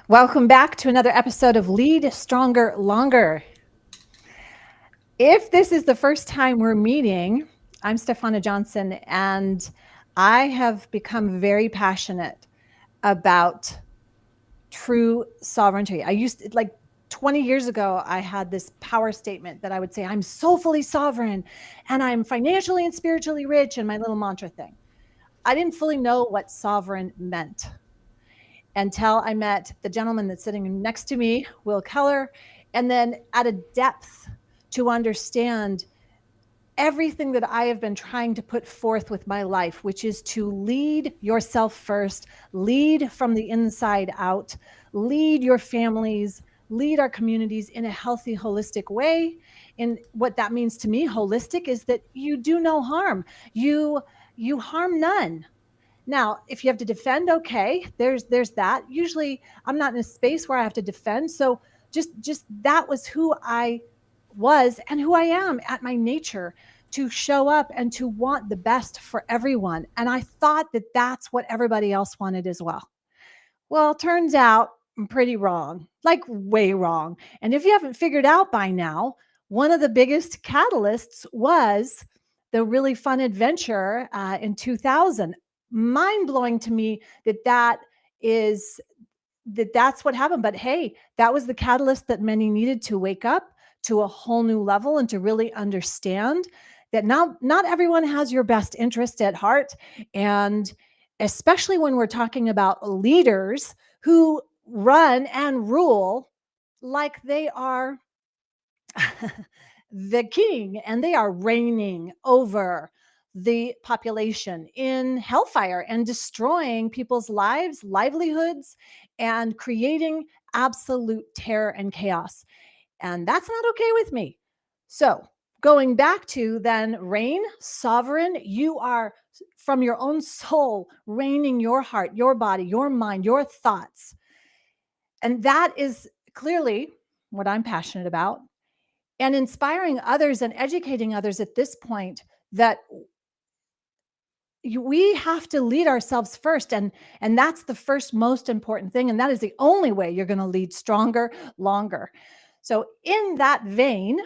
Welcome back to another episode of Lead Stronger Longer. If this is the first time we're meeting, I'm Stephana Johnson, and I have become very passionate about true sovereignty. I used to, like 20 years ago, I had this power statement that I would say, I'm soulfully sovereign and I'm financially and spiritually rich, and my little mantra thing. I didn't fully know what sovereign meant until I met the gentleman that's sitting next to me, Will Keller, and then at a depth to understand everything that I have been trying to put forth with my life, which is to lead yourself first, lead from the inside out, lead your families, lead our communities in a healthy, holistic way. And what that means to me, holistic, is that you do no harm. You harm none. Now, if you have to defend, okay, there's that. Usually I'm not in a space where I have to defend. So just that was who I was and who I am at my nature, to show up and to want the best for everyone. And I thought that that's what everybody else wanted as well. Well, turns out I'm pretty wrong, like way wrong. And if you haven't figured out by now, one of the biggest catalysts was the really fun adventure in 2000. Mind blowing to me that's what happened. But hey, that was the catalyst that many needed to wake up to a whole new level and to really understand that not everyone has your best interest at heart. And especially when we're talking about leaders who run and rule like they are the king and they are reigning over the population in hellfire and destroying people's lives, livelihoods, and creating absolute terror and chaos. And that's not okay with me. So, going back to then reign, sovereign, you are from your own soul reigning your heart, your body, your mind, your thoughts. And that is clearly what I'm passionate about. And inspiring others and educating others at this point that we have to lead ourselves first, and that's the first most important thing, and that is the only way you're going to lead stronger, longer. So in that vein,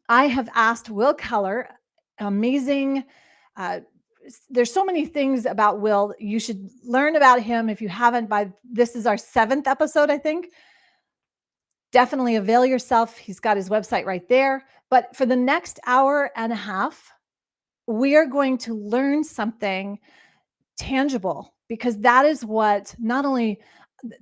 I have asked Will Keller, amazing. There's so many things about Will. You should learn about him if you haven't. This is our 7th episode, I think. Definitely avail yourself. He's got his website right there. But for the next hour and a half, we are going to learn something tangible, because that is what not only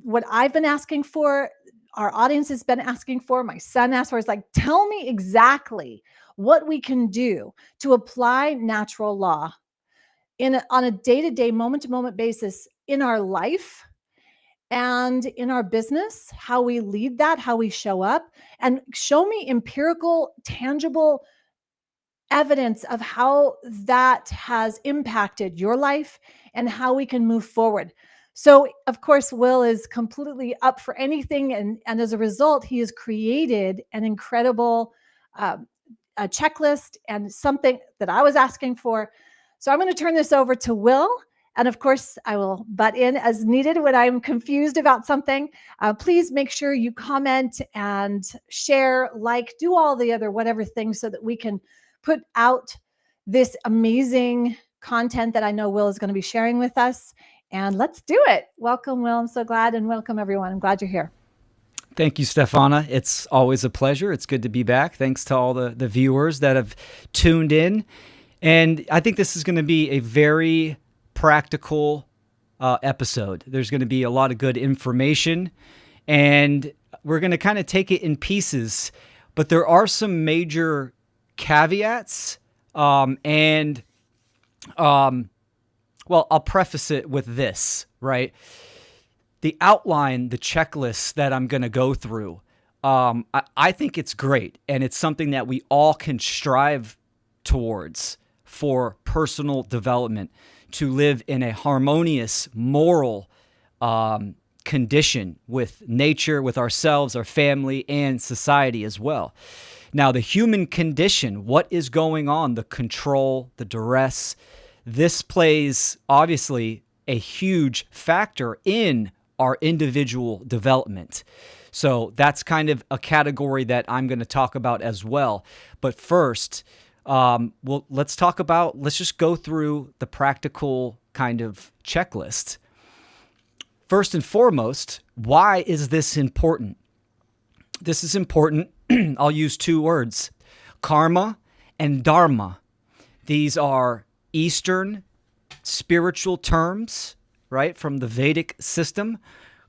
what I've been asking for, our audience has been asking for, my son asked for, is like, tell me exactly what we can do to apply natural law on a day-to-day, moment-to-moment basis in our life and in our business, how we lead that, how we show up, and show me empirical, tangible evidence of how that has impacted your life and how we can move forward. So, of course, Will is completely up for anything. And as a result, he has created an incredible a checklist and something that I was asking for. So I'm going to turn this over to Will. And of course, I will butt in as needed when I'm confused about something. Please make sure you comment and share, like, do all the other whatever things so that we can put out this amazing content that I know Will is going to be sharing with us. And let's do it. Welcome, Will. I'm so glad, and welcome, everyone. I'm glad you're here. Thank you, Stephana. It's always a pleasure. It's good to be back. Thanks to all the viewers that have tuned in. And I think this is going to be a very practical episode. There's going to be a lot of good information, and we're going to kind of take it in pieces. But there are some major caveats, well, I'll preface it with this, right? The outline, the checklist that I'm going to go through, I think it's great, and it's something that we all can strive towards for personal development, to live in a harmonious, moral condition with nature, with ourselves, our family, and society as well. Now, the human condition, what is going on, the control, the duress, this plays obviously a huge factor in our individual development. So that's kind of a category that I'm going to talk about as well. But first, let's just go through the practical kind of checklist. First and foremost, why is this important? This is important. I'll use two words, karma and dharma. These are Eastern spiritual terms, right, from the Vedic system.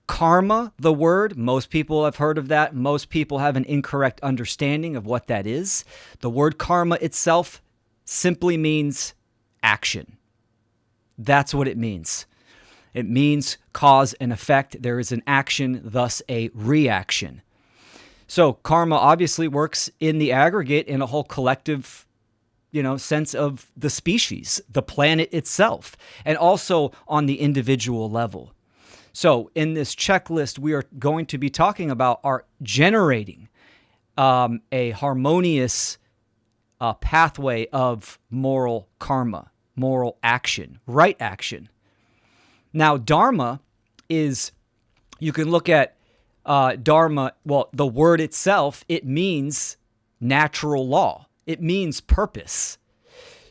Karma, the word, most people have heard of that. Most people have an incorrect understanding of what that is. The word karma itself simply means action. That's what it means. It means cause and effect. There is an action, thus a reaction. So karma obviously works in the aggregate in a whole collective, sense of the species, the planet itself, and also on the individual level. So in this checklist, we are going to be talking about generating a harmonious pathway of moral karma, moral action, right action. Now, dharma is, you can look at dharma, well, the word itself, it means natural law. It means purpose.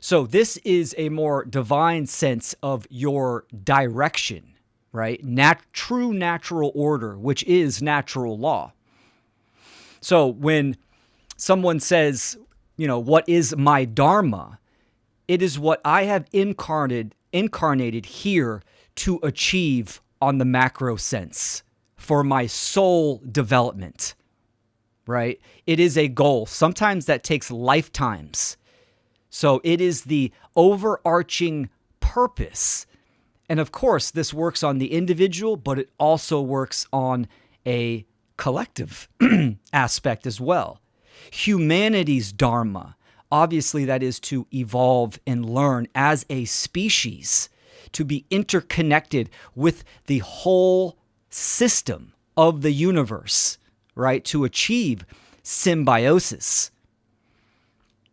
So this is a more divine sense of your direction, right? True natural order, which is natural law. So when someone says, what is my dharma? It is what I have incarnated here to achieve on the macro sense for my soul development, right? It is a goal. Sometimes that takes lifetimes. So it is the overarching purpose. And of course, this works on the individual, but it also works on a collective aspect as well. Humanity's dharma, obviously that is to evolve and learn as a species, to be interconnected with the whole system of the universe, right? To achieve symbiosis.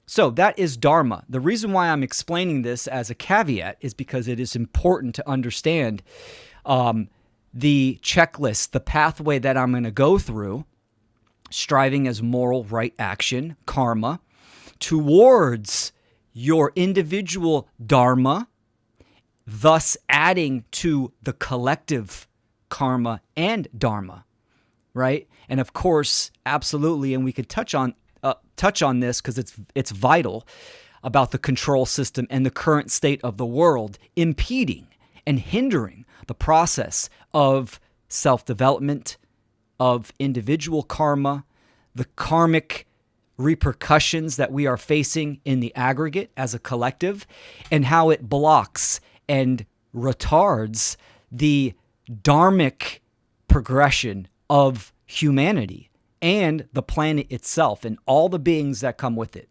So that is dharma. The reason why I'm explaining this as a caveat is because it is important to understand the checklist, the pathway that I'm going to go through, striving as moral right action, karma, towards your individual dharma, thus adding to the collective karma and dharma, right? And of course, absolutely, and we could touch on this because it's vital, about the control system and the current state of the world impeding and hindering the process of self-development, of individual karma, the karmic repercussions that we are facing in the aggregate as a collective, and how it blocks and retards the dharmic progression of humanity and the planet itself and all the beings that come with it.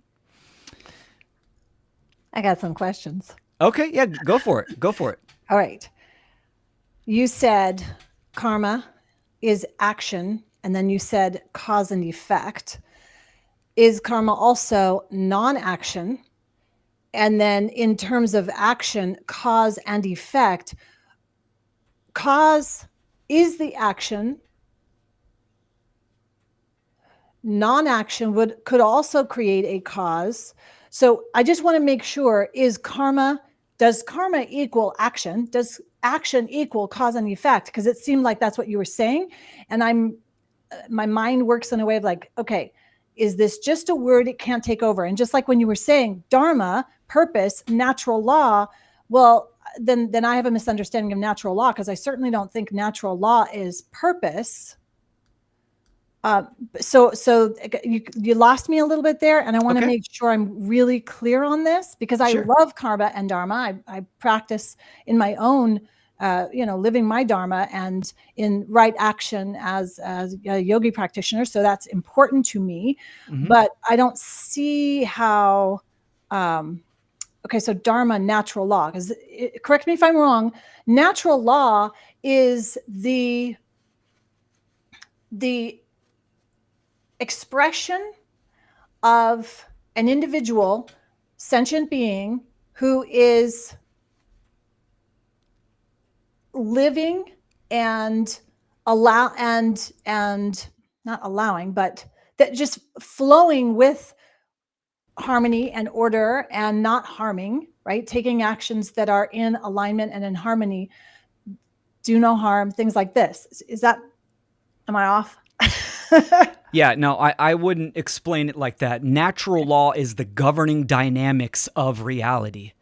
I got some questions. Okay, yeah, go for it. Go for it. All right. You said karma is action, and then you said cause and effect. Is karma also non-action? And then in terms of action, cause and effect, cause is the action. Non-action could also create a cause. So I just want to make sure, does karma equal action? Does action equal cause and effect? Because it seemed like that's what you were saying. And my mind works in a way of like, okay, is this just a word it can't take over? And just like when you were saying dharma, purpose, natural law, well, then I have a misunderstanding of natural law, because I certainly don't think natural law is purpose. So you lost me a little bit there, and I want to make sure I'm really clear on this, because I love karma and dharma. I practice in my own, living my dharma and in right action as a yogi practitioner. So that's important to me, but I don't see how. Okay, so dharma, natural law, because correct me if I'm wrong. Natural law is the expression of an individual sentient being who is living and allow and not allowing, but that just flowing with harmony and order and not harming, right? Taking actions that are in alignment and in harmony, do no harm, things like this. Is that, am I off? Yeah, no, I wouldn't explain it like that. Natural law is the governing dynamics of reality.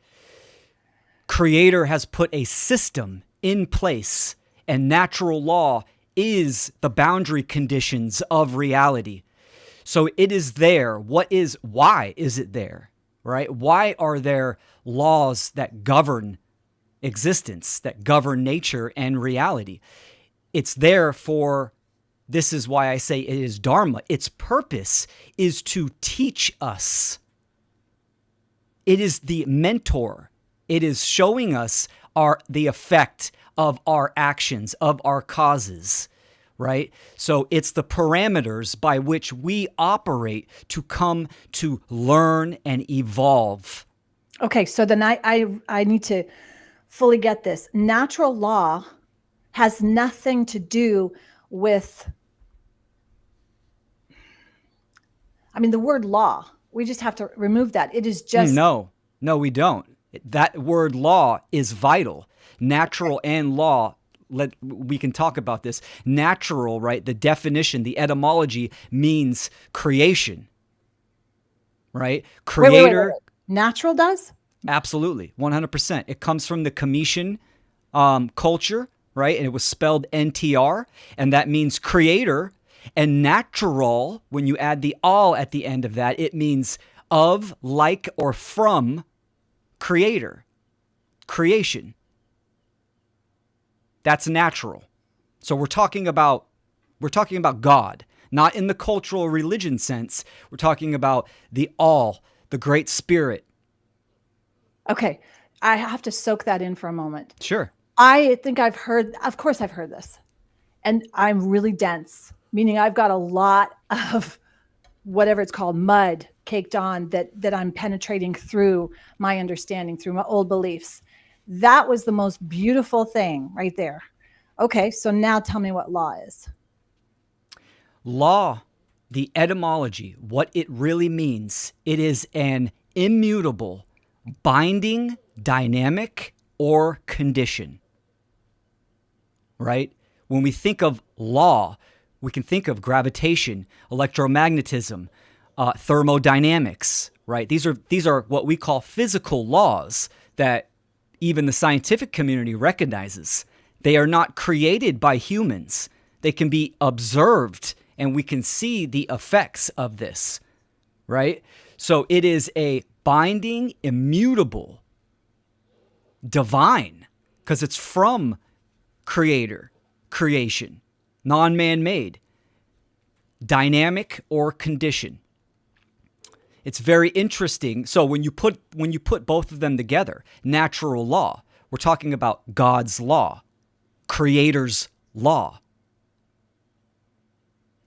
Creator has put a system in place, and natural law is the boundary conditions of reality. So it is there. Why is it there, right? Why are there laws that govern existence, that govern nature and reality? It's there for, this is why I say it is Dharma. Its purpose is to teach us. It is the mentor. It is showing us the effect of our actions, of our causes, right? So it's the parameters by which we operate to come to learn and evolve. Okay, so then I need to fully get this. Natural law has nothing to do with, I mean, the word law, we just have to remove that. It is just... No, we don't. That word law is vital. Natural and law, we can talk about this. Natural, right? The definition, the etymology means creation, right? Creator. Wait. Natural does? Absolutely, 100%. It comes from the Cometian culture, right? And it was spelled NTR, and that means creator. And natural, when you add the all at the end of that, it means of, like, or from creator, creation. That's natural. So we're talking about God, not in the cultural religion sense. We're talking about the all, the great spirit. Okay, I have to soak that in for a moment. Sure. I think of course I've heard this, and I'm really dense, meaning I've got a lot of whatever it's called, mud caked on that I'm penetrating through my understanding, through my old beliefs. That was the most beautiful thing right there. Okay, so now tell me what law is. Law, the etymology, what it really means, it is an immutable, binding, dynamic, or condition. Right? When we think of law, we can think of gravitation, electromagnetism, thermodynamics, right? These are what we call physical laws that even the scientific community recognizes. They are not created by humans. They can be observed, and we can see the effects of this, right? So it is a binding, immutable, divine, because it's from creator, creation, non-man-made, dynamic or condition. It's very interesting. So when you put both of them together, natural law, we're talking about God's law, creator's law.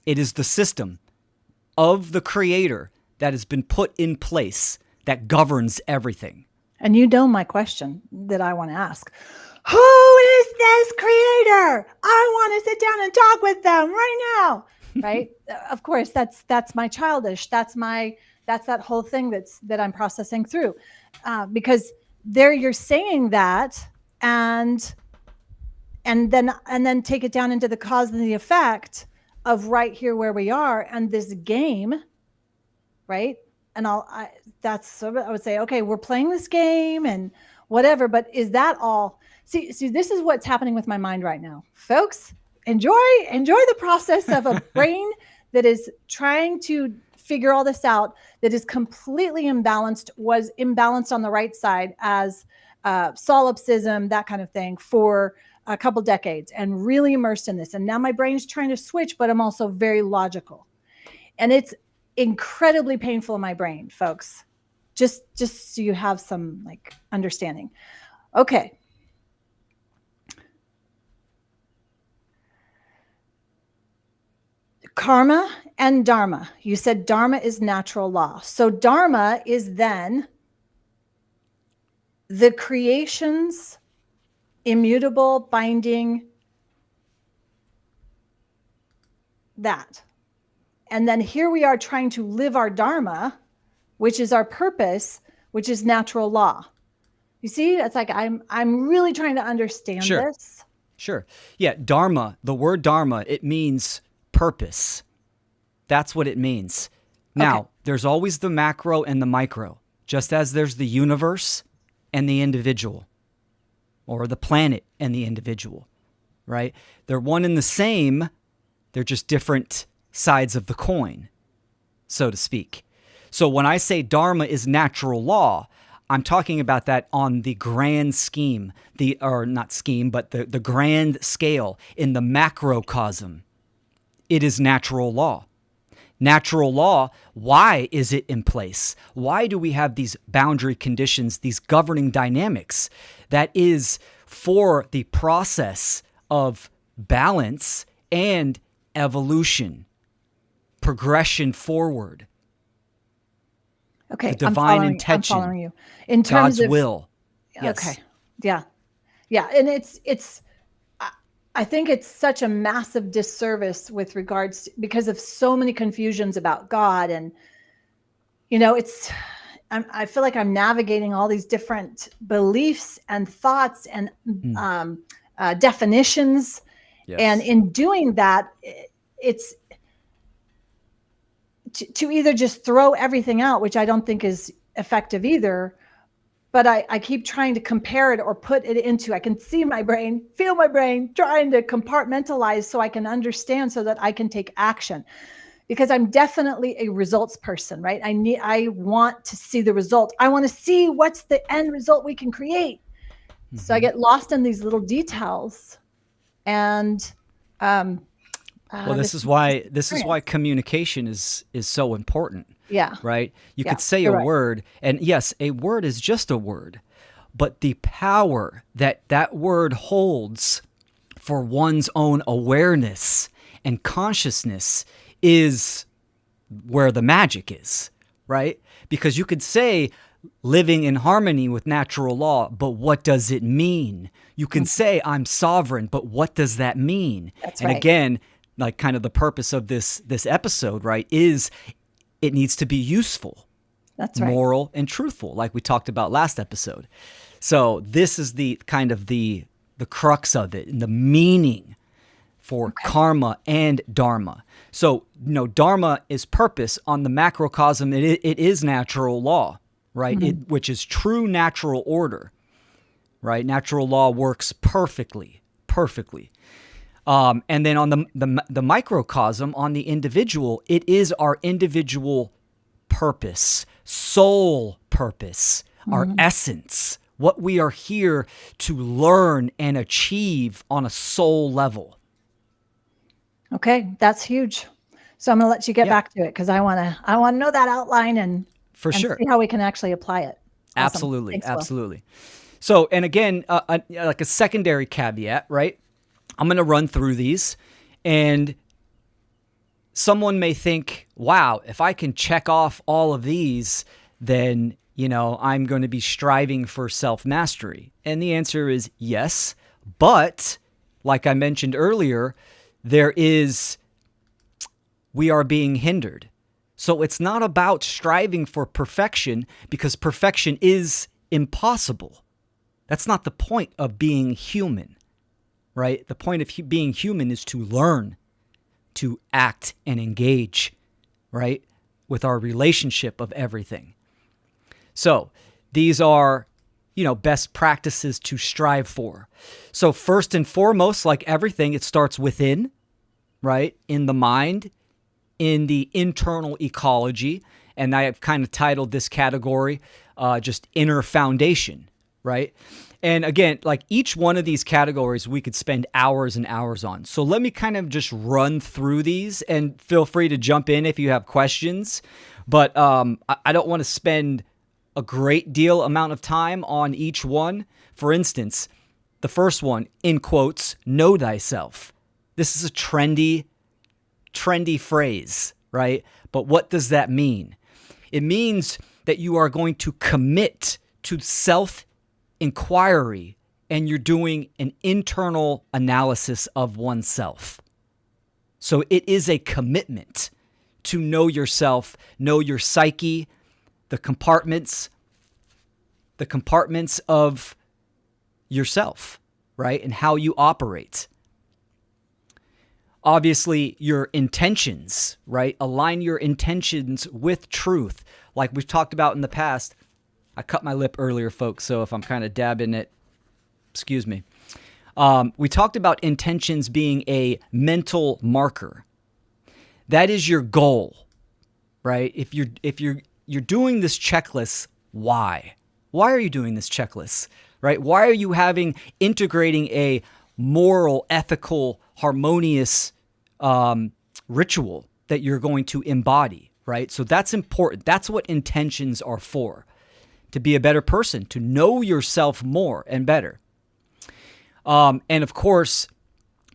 It is the system of the creator that has been put in place that governs everything. And you know my question that I want to ask. Who is this creator? I want to sit down and talk with them right now. Right? Of course, that's my childish. That's that whole thing that I'm processing through, because there you're saying that, and then take it down into the cause and the effect of right here where we are and this game, right? And I would say, okay, we're playing this game and whatever, but is that all? See, this is what's happening with my mind right now, folks. Enjoy the process of a brain that is trying to figure all this out, that is completely imbalanced, was imbalanced on the right side as solipsism, that kind of thing, for a couple decades, and really immersed in this. And now my brain is trying to switch, but I'm also very logical. And it's incredibly painful in my brain, folks. Just so you have some like understanding. Okay. Karma and Dharma. You said Dharma is natural law. So Dharma is then the creation's immutable, binding that. And then here we are trying to live our Dharma, which is our purpose, which is natural law. You see, it's like I'm really trying to understand this. Sure. Yeah, Dharma, the word Dharma, it means purpose. That's what it means. Now, there's always the macro and the micro, just as there's the universe and the individual, or the planet and the individual, right? They're one and the same. They're just different sides of the coin, so to speak. So when I say Dharma is natural law, I'm talking about that on the grand scheme, the grand scale, in the macrocosm. It is natural law. Natural law, why is it in place? Why do we have these boundary conditions, these governing dynamics? That is for the process of balance and evolution, progression forward. Okay, the divine intention. I'm following you. In terms God's will. Yes. Okay. Yeah. Yeah. And I think it's such a massive disservice with regards to, because of so many confusions about God. And, I feel like I'm navigating all these different beliefs and thoughts and definitions. Yes. And in doing that, it's to either just throw everything out, which I don't think is effective either, but I keep trying to compare it or put it into, I can see my brain, feel my brain, trying to compartmentalize so I can understand so that I can take action. Because I'm definitely a results person, right? I want to see the result. I want to see what's the end result we can create. Mm-hmm. So I get lost in these little details. And well, this is why communication is so important. Yeah. Right? You could say a word, and yes, a word is just a word, but the power that word holds for one's own awareness and consciousness is where the magic is, right? Because you could say living in harmony with natural law, but what does it mean? You can say I'm sovereign, but what does that mean? That's and right. Again, like kind of the purpose of this episode, right, is it needs to be useful, that's right, moral and truthful, like we talked about last episode. So this is the kind of the crux of it and the meaning for karma and dharma. So, dharma is purpose on the macrocosm. It is natural law, right? Mm-hmm. Which is true natural order, right? Natural law works perfectly. And then on the microcosm, on the individual, it is our individual purpose, soul purpose, our essence, what we are here to learn and achieve on a soul level. Okay, that's huge. So I'm going to let you get back to it because I want to know that outline and sure, see how we can actually apply it. Awesome. Absolutely. So, and again, like a secondary caveat, right? I'm going to run through these, and someone may think, wow, if I can check off all of these, then, I'm going to be striving for self-mastery. And the answer is yes. But like I mentioned earlier, we are being hindered. So it's not about striving for perfection, because perfection is impossible. That's not the point of being human. Right? The point of being human is to learn, to act and engage, right? With our relationship of everything. So these are, best practices to strive for. So first and foremost, like everything, it starts within, right? In the mind, in the internal ecology. And I have kind of titled this category just inner foundation, right? And again, like each one of these categories, we could spend hours and hours on. So let me kind of just run through these, and feel free to jump in if you have questions. But I don't want to spend a great deal amount of time on each one. For instance, the first one, in quotes, know thyself. This is a trendy phrase, right? But what does that mean? It means that you are going to commit to self-inquiry, and you're doing an internal analysis of oneself. So it is a commitment to know yourself, know your psyche, the compartments of yourself, right? And how you operate. Obviously, your intentions, right? Align your intentions with truth. Like we've talked about in the past. I cut my lip earlier, folks, so if I'm kind of dabbing it, excuse me. We talked about intentions being a mental marker. That is your goal, right? If you're doing this checklist, why? Why are you doing this checklist, right? Why are you integrating a moral, ethical, harmonious ritual that you're going to embody, right? So that's important. That's what intentions are for, to be a better person, to know yourself more and better. And of course,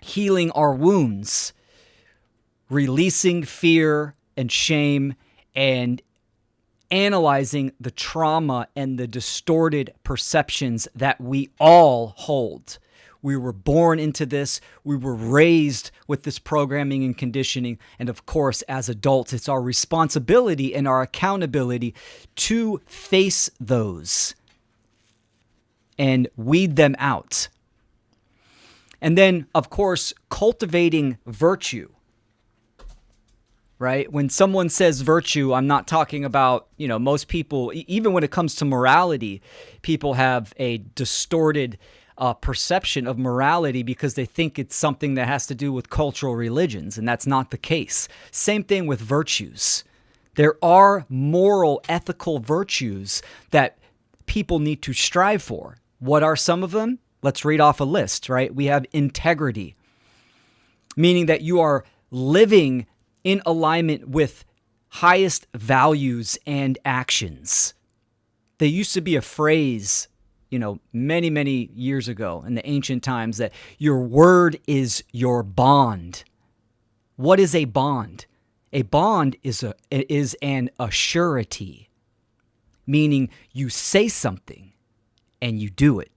healing our wounds, releasing fear and shame, and analyzing the trauma and the distorted perceptions that we all hold. We were born into this. We were raised with this programming and conditioning. And of course, as adults, it's our responsibility and our accountability to face those and weed them out. And then, of course, cultivating virtue. Right? When someone says virtue, I'm not talking about, most people, even when it comes to morality, people have a distorted perception of morality because they think it's something that has to do with cultural religions, and that's not the case. Same thing with virtues. There are moral, ethical virtues that people need to strive for. What are some of them? Let's read off a list, right? We have integrity, meaning that you are living in alignment with highest values and actions. There used to be a phrase, many, many years ago in the ancient times that your word is your bond. What is a bond? A bond is an assurity, meaning you say something and you do it,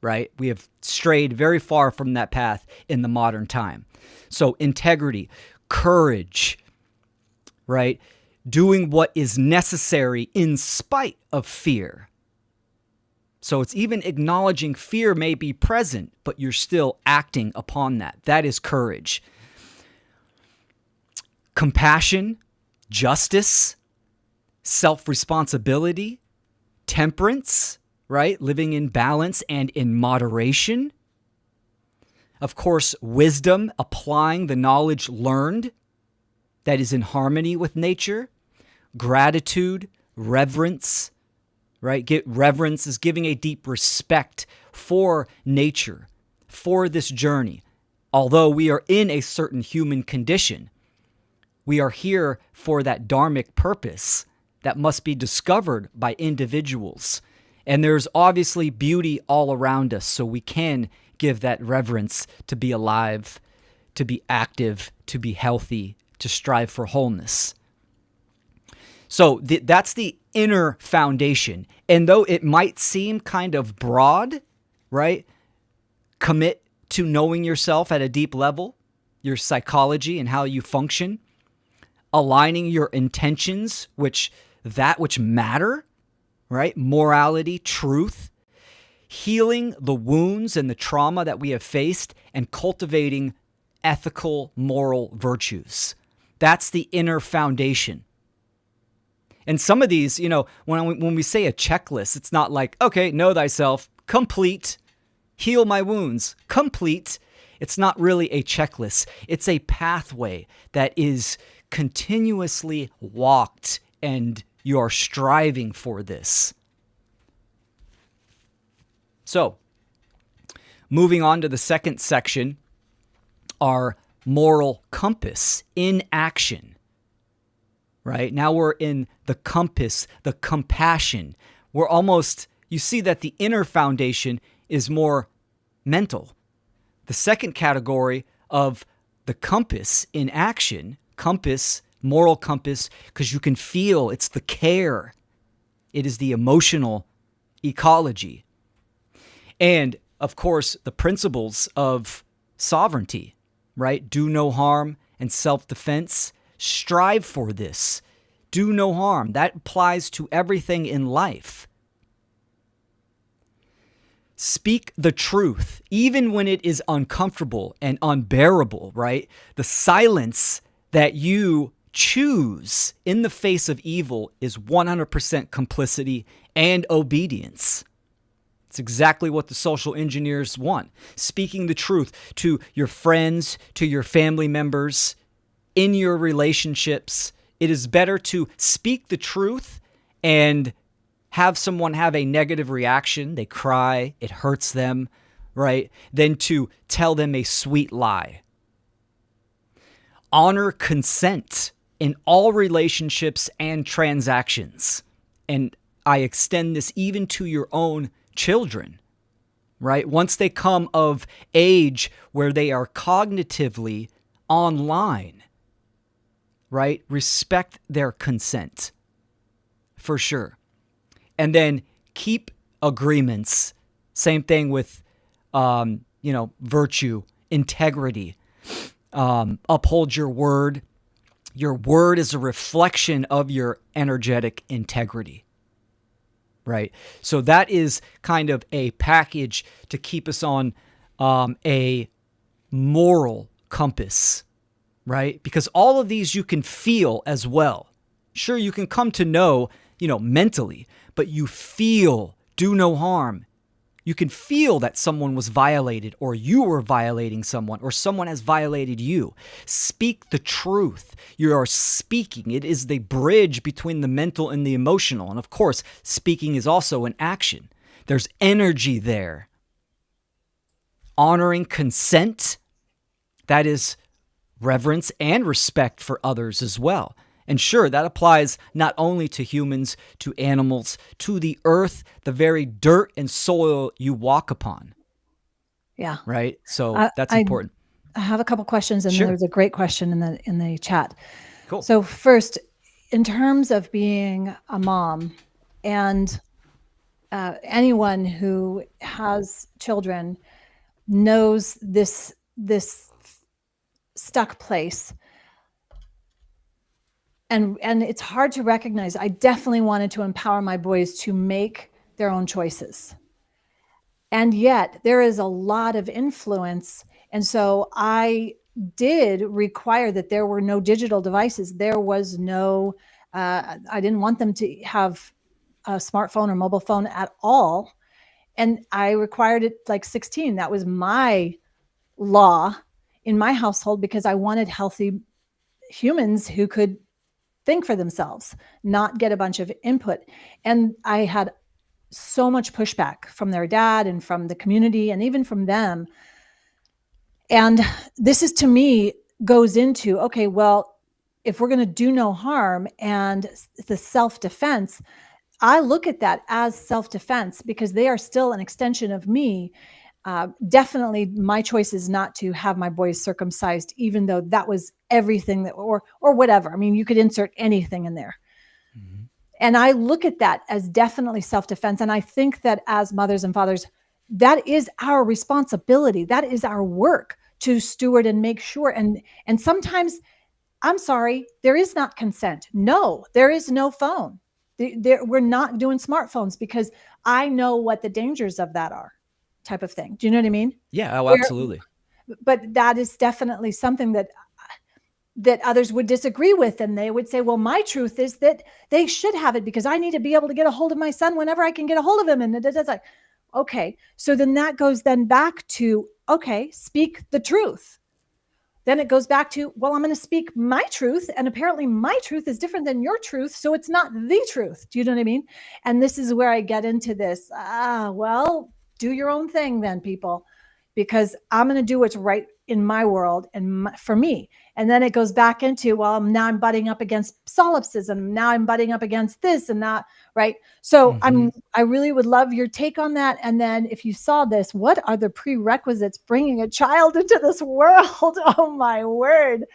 right? We have strayed very far from that path in the modern time. So integrity, courage, right? Doing what is necessary in spite of fear. So it's even acknowledging fear may be present, but you're still acting upon that. That is courage. Compassion, justice, self-responsibility, temperance, right? Living in balance and in moderation. Of course, wisdom, applying the knowledge learned that is in harmony with nature. Gratitude, reverence, right? Reverence is giving a deep respect for nature, for this journey. Although we are in a certain human condition, we are here for that dharmic purpose that must be discovered by individuals. And there's obviously beauty all around us, so we can give that reverence to be alive, to be active, to be healthy, to strive for wholeness. So that's the inner foundation. And though it might seem kind of broad, right? Commit to knowing yourself at a deep level, your psychology and how you function, aligning your intentions, which matter, right? Morality, truth, healing the wounds and the trauma that we have faced, and cultivating ethical, moral virtues. That's the inner foundation. And some of these, when we say a checklist, it's not like, okay, know thyself, complete, heal my wounds, complete. It's not really a checklist. It's a pathway that is continuously walked, and you are striving for this. So, moving on to the second section, our moral compass in action. Right? Now we're in the compass, the compassion. You see that the inner foundation is more mental. The second category of the compass in action, compass, moral compass, because you can feel it's the care. It is the emotional ecology. And of course, the principles of sovereignty, right? Do no harm and self-defense. Strive for this. Do no harm. That applies to everything in life. Speak the truth, even when it is uncomfortable and unbearable, right? The silence that you choose in the face of evil is 100% complicity and obedience. It's exactly what the social engineers want. Speaking the truth to your friends, to your family members, in your relationships. It is better to speak the truth and have someone have a negative reaction, they cry, it hurts them, right? Than to tell them a sweet lie. Honor consent in all relationships and transactions. And I extend this even to your own children, right? Once they come of age where they are cognitively online, right? Respect their consent, for sure. And then keep agreements. Same thing with, virtue, integrity. Uphold your word. Your word is a reflection of your energetic integrity, right? So that is kind of a package to keep us on a moral compass, right? Because all of these you can feel as well. Sure, you can come to know, mentally, but you feel do no harm. You can feel that someone was violated or you were violating someone or someone has violated you. Speak the truth. You are speaking. It is the bridge between the mental and the emotional. And of course, speaking is also an action. There's energy there. Honoring consent, that is reverence and respect for others as well. And sure, that applies not only to humans, to animals, to the earth, the very dirt and soil you walk upon. Yeah. Right? So that's important. I have a couple questions, and Sure. there's a great question in the chat. Cool. So first, in terms of being a mom, and anyone who has children knows this stuck place. And it's hard to recognize. I definitely wanted to empower my boys to make their own choices. And yet there is a lot of influence. And so I did require that there were no digital devices. There was no, I didn't want them to have a smartphone or mobile phone at all. And I required it like 16. That was my law in my household because I wanted healthy humans who could think for themselves, not get a bunch of input. And I had so much pushback from their dad and from the community and even from them. And this is, to me, goes into, okay, well, if we're going to do no harm and the self-defense, I look at that as self-defense because they are still an extension of me. Definitely my choice is not to have my boys circumcised, even though that was everything that, or whatever. I mean, you could insert anything in there. Mm-hmm. And I look at that as definitely self-defense. And I think that as mothers and fathers, that is our responsibility. That is our work to steward and make sure. And sometimes, I'm sorry, there is not consent. No, there is no phone. We're not doing smartphones because I know what the dangers of that are. Type of thing. Do you know what I mean? Yeah, absolutely. But that is definitely something that others would disagree with. And they would say, well, my truth is that they should have it because I need to be able to get a hold of my son whenever I can get a hold of him. And it's like, okay. So then that goes then back to, okay, speak the truth. Then it goes back to, well, I'm going to speak my truth. And apparently my truth is different than your truth. So it's not the truth. Do you know what I mean? And this is where I get into this. Well, do your own thing then, people, because I'm going to do what's right in my world and for me. And then it goes back into, well, now I'm butting up against solipsism. Now I'm butting up against this and that, right? So I really would love your take on that. And then if you saw this, what are the prerequisites bringing a child into this world? Oh my word.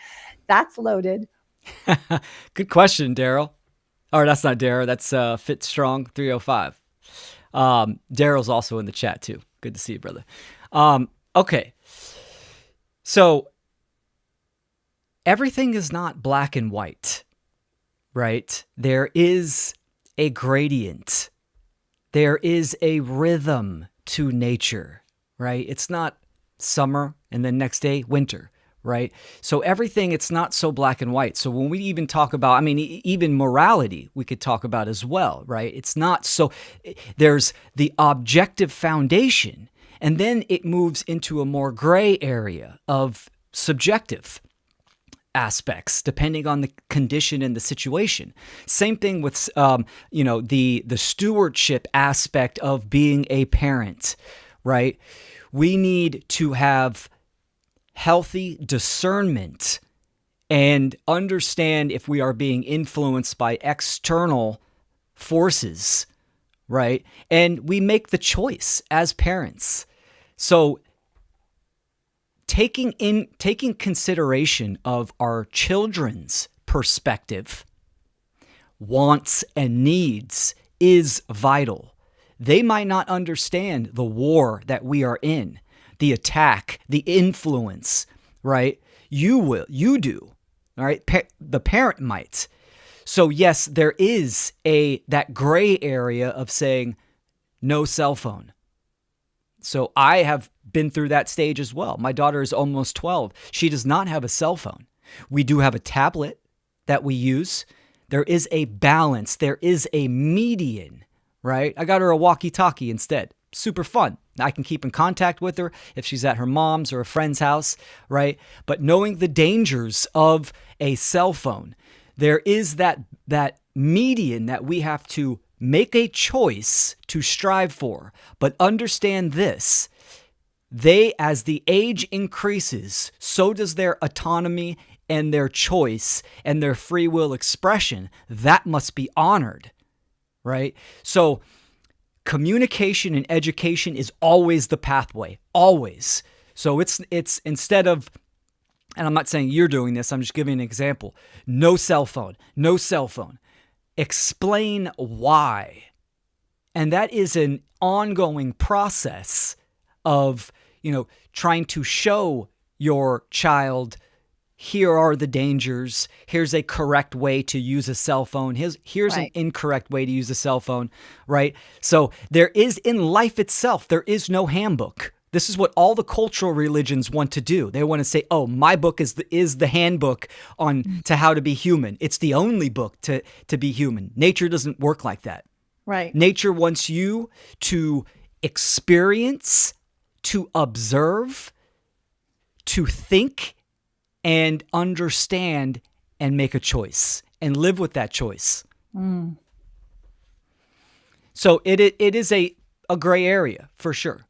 That's loaded. Good question, Daryl. Or that's not Daryl. That's Fit Strong 305. Daryl's also in the chat too. Good to see you, brother. Okay. So everything is not black and white, right? There is a gradient. There is a rhythm to nature, right? It's not summer and then next day, winter, right? So everything, it's not so black and white. So when we even talk about, I mean, even morality, we could talk about as well, right? It's not so, there's the objective foundation, and then it moves into a more gray area of subjective aspects depending on the condition and the situation. Same thing with the stewardship aspect of being a parent, right? We need to have healthy discernment and understand if we are being influenced by external forces, right? And we make the choice as parents. So taking consideration of our children's perspective, wants and needs is vital. They might not understand the war that we are in, the attack, the influence, right? You do, all right? The parent might. So yes, there is that gray area of saying no cell phone. So I have been through that stage as well. My daughter is almost 12. She does not have a cell phone. We do have a tablet that we use. There is a balance. There is a median, right? I got her a walkie-talkie instead. Super fun. I can keep in contact with her if she's at her mom's or a friend's house, right? But knowing the dangers of a cell phone, there is that median that we have to make a choice to strive for. But understand this, as the age increases, so does their autonomy and their choice and their free will expression. That must be honored, right? So communication and education is always the pathway, always. So it's instead of, and I'm not saying you're doing this, I'm just giving an example. No cell phone, no cell phone. Explain why. And that is an ongoing process of, trying to show your child, here are the dangers. Here's a correct way to use a cell phone. Here's right. An incorrect way to use a cell phone, right? So there is, in life itself, there is no handbook. This is what all the cultural religions want to do. They want to say, oh, my book is the handbook to how to be human. It's the only book to be human. Nature doesn't work like that. Right. Nature wants you to experience, to observe, to think, and understand, and make a choice, and live with that choice. Mm. So it is a gray area for sure.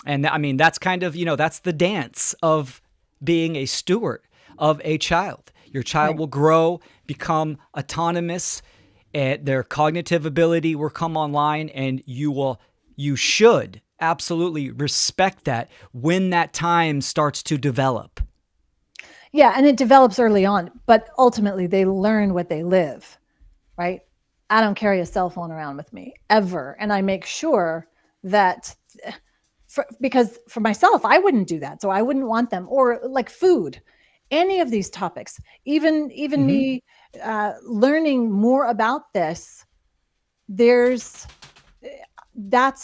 And I mean, that's kind of, that's the dance of being a steward of a child. Your child will grow, become autonomous, and their cognitive ability will come online, and you should absolutely respect that when that time starts to develop. Yeah, and it develops early on, but ultimately they learn what they live, right? I don't carry a cell phone around with me ever, and I make sure that, because for myself, I wouldn't do that, so I wouldn't want them, or like food, any of these topics, even mm-hmm. me learning more about this. That's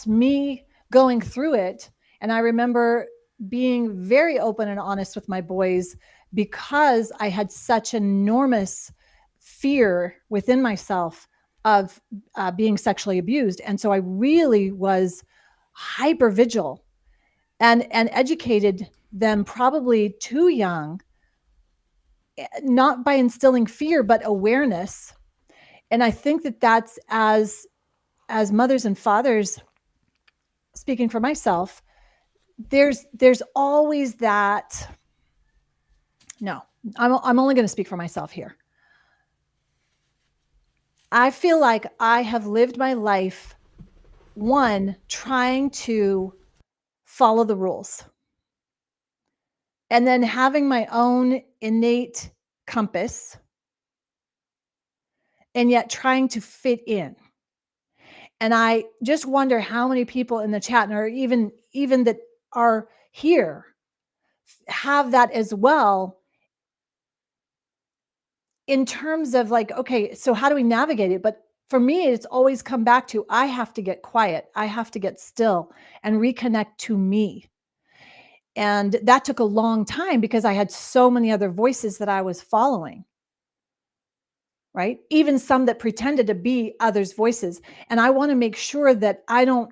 me going through it, and I remember being very open and honest with my boys, because I had such enormous fear within myself of being sexually abused. And so I really was hyper vigilant and educated them probably too young, not by instilling fear, but awareness. And I think that that's as mothers and fathers, speaking for myself, there's always that. No, I'm only going to speak for myself here. I feel like I have lived my life, trying to follow the rules, and then having my own innate compass, and yet trying to fit in. And I just wonder how many people in the chat, or even that are here, have that as well. in terms of like, okay, so how do we navigate it? But for me, it's always come back to, I have to get quiet. I have to get still and reconnect to me. And that took a long time because I had so many other voices that I was following, right? Even some that pretended to be others' voices. And I want to make sure that I don't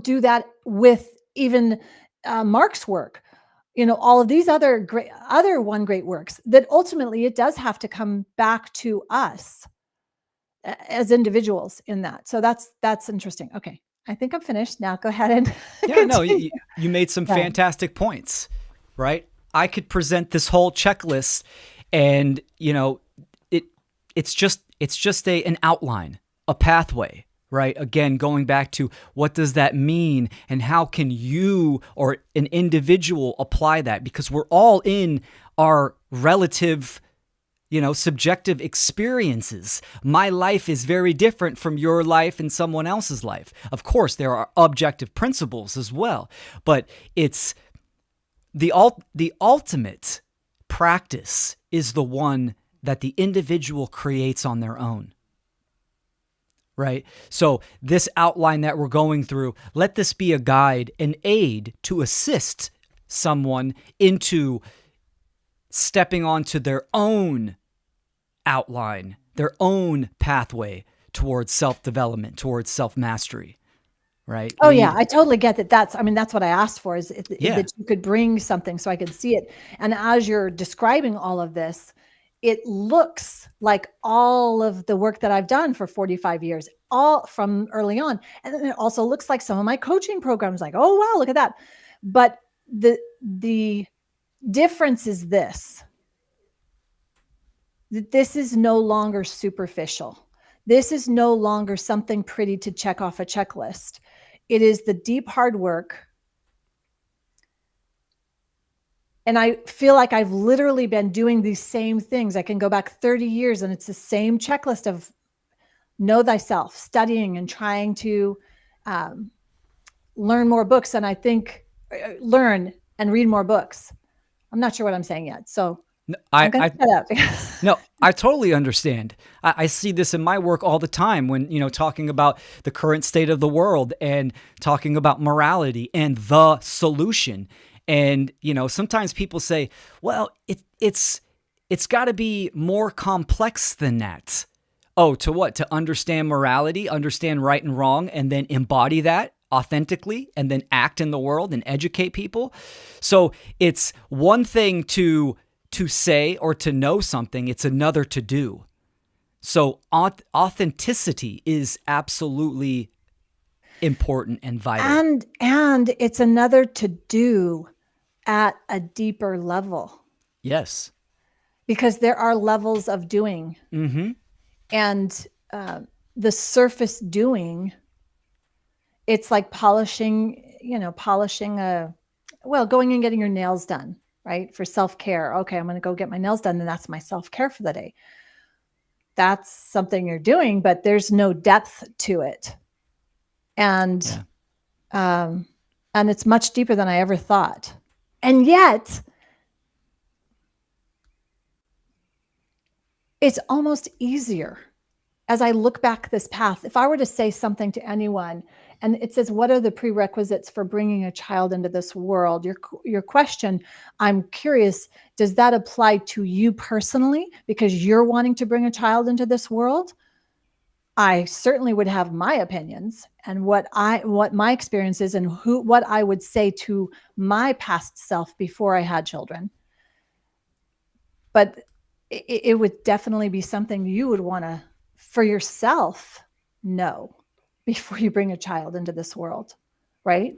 do that with even Mark's work. All of these other great works, that ultimately it does have to come back to us as individuals in that. So that's interesting. Okay. I think I'm finished now. Go ahead and Yeah, no, continue. you made some Yeah. fantastic points, right? I could present this whole checklist, and it's just an outline, a pathway, right? Again, going back to what does that mean, and how can you or an individual apply that? Because we're all in our relative, subjective experiences. My life is very different from your life and someone else's life. Of course, there are objective principles as well, but it's the ultimate practice is the one that the individual creates on their own. Right? So this outline that we're going through, let this be a guide, an aid to assist someone into stepping onto their own outline, their own pathway towards self-development, towards self-mastery, right? Oh yeah, I totally get that. That's what I asked for, is Yeah. that you could bring something so I could see it. And as you're describing all of this, it looks like all of the work that I've done for 45 years, all from early on. And then it also looks like some of my coaching programs, like, oh, wow, look at that. But the difference is this, that this is no longer superficial. This is no longer something pretty to check off a checklist. It is the deep, hard work. And I feel like I've literally been doing these same things. I can go back 30 years and it's the same checklist of know thyself, studying and trying to learn more books. And I think learn and read more books. I'm not sure what I'm saying yet. So I'm going to shut up. No, I totally understand. I see this in my work all the time when, talking about the current state of the world and talking about morality and the solution. And, sometimes people say, well, it's got to be more complex than that. Oh, to what? To understand morality, understand right and wrong, and then embody that authentically, and then act in the world and educate people. So it's one thing to say or to know something, it's another to do. So authenticity is absolutely important and vital. And it's another to do at a deeper level. Yes. Because there are levels of doing. Mm-hmm. And the surface doing, it's like polishing going and getting your nails done, right? For self-care. Okay, I'm going to go get my nails done, and that's my self-care for the day. That's something you're doing, but there's no depth to it. And and it's much deeper than I ever thought. And yet it's almost easier. As I look back this path, if I were to say something to anyone and it says, what are the prerequisites for bringing a child into this world? Your question, I'm curious, does that apply to you personally because you're wanting to bring a child into this world? I certainly would have my opinions and what my experience is and what I would say to my past self before I had children. But it would definitely be something you would want to, for yourself, know before you bring a child into this world, right?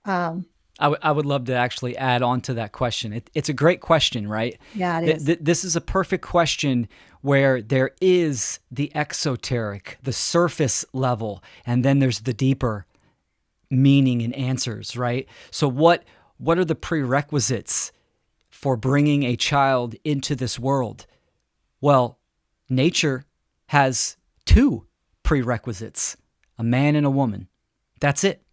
I would love to actually add on to that question. It's a great question, right? Yeah, it is. This is a perfect question where there is the exoteric, the surface level, and then there's the deeper meaning and answers, right? So what are the prerequisites for bringing a child into this world? Well, nature has two prerequisites, a man and a woman. That's it.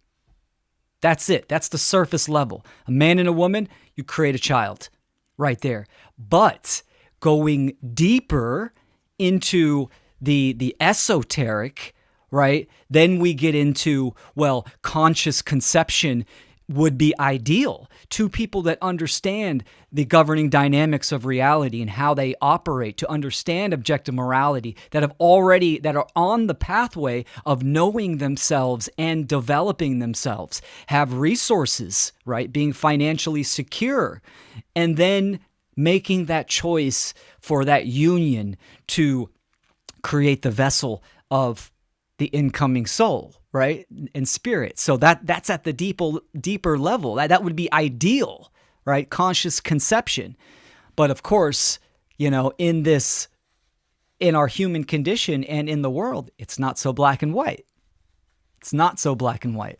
That's it. That's the surface level. A man and a woman, you create a child right there. But going deeper into the esoteric, right? Then we get into, well, conscious conception would be ideal. Two people that understand the governing dynamics of reality and how they operate, to understand objective morality, that are on the pathway of knowing themselves and developing themselves, have resources, right? Being financially secure, and then making that choice for that union to create the vessel of the incoming soul, right? And spirit. So that's at the deeper level. That would be ideal, right? Conscious conception. But of course, in our human condition and in the world, it's not so black and white. It's not so black and white.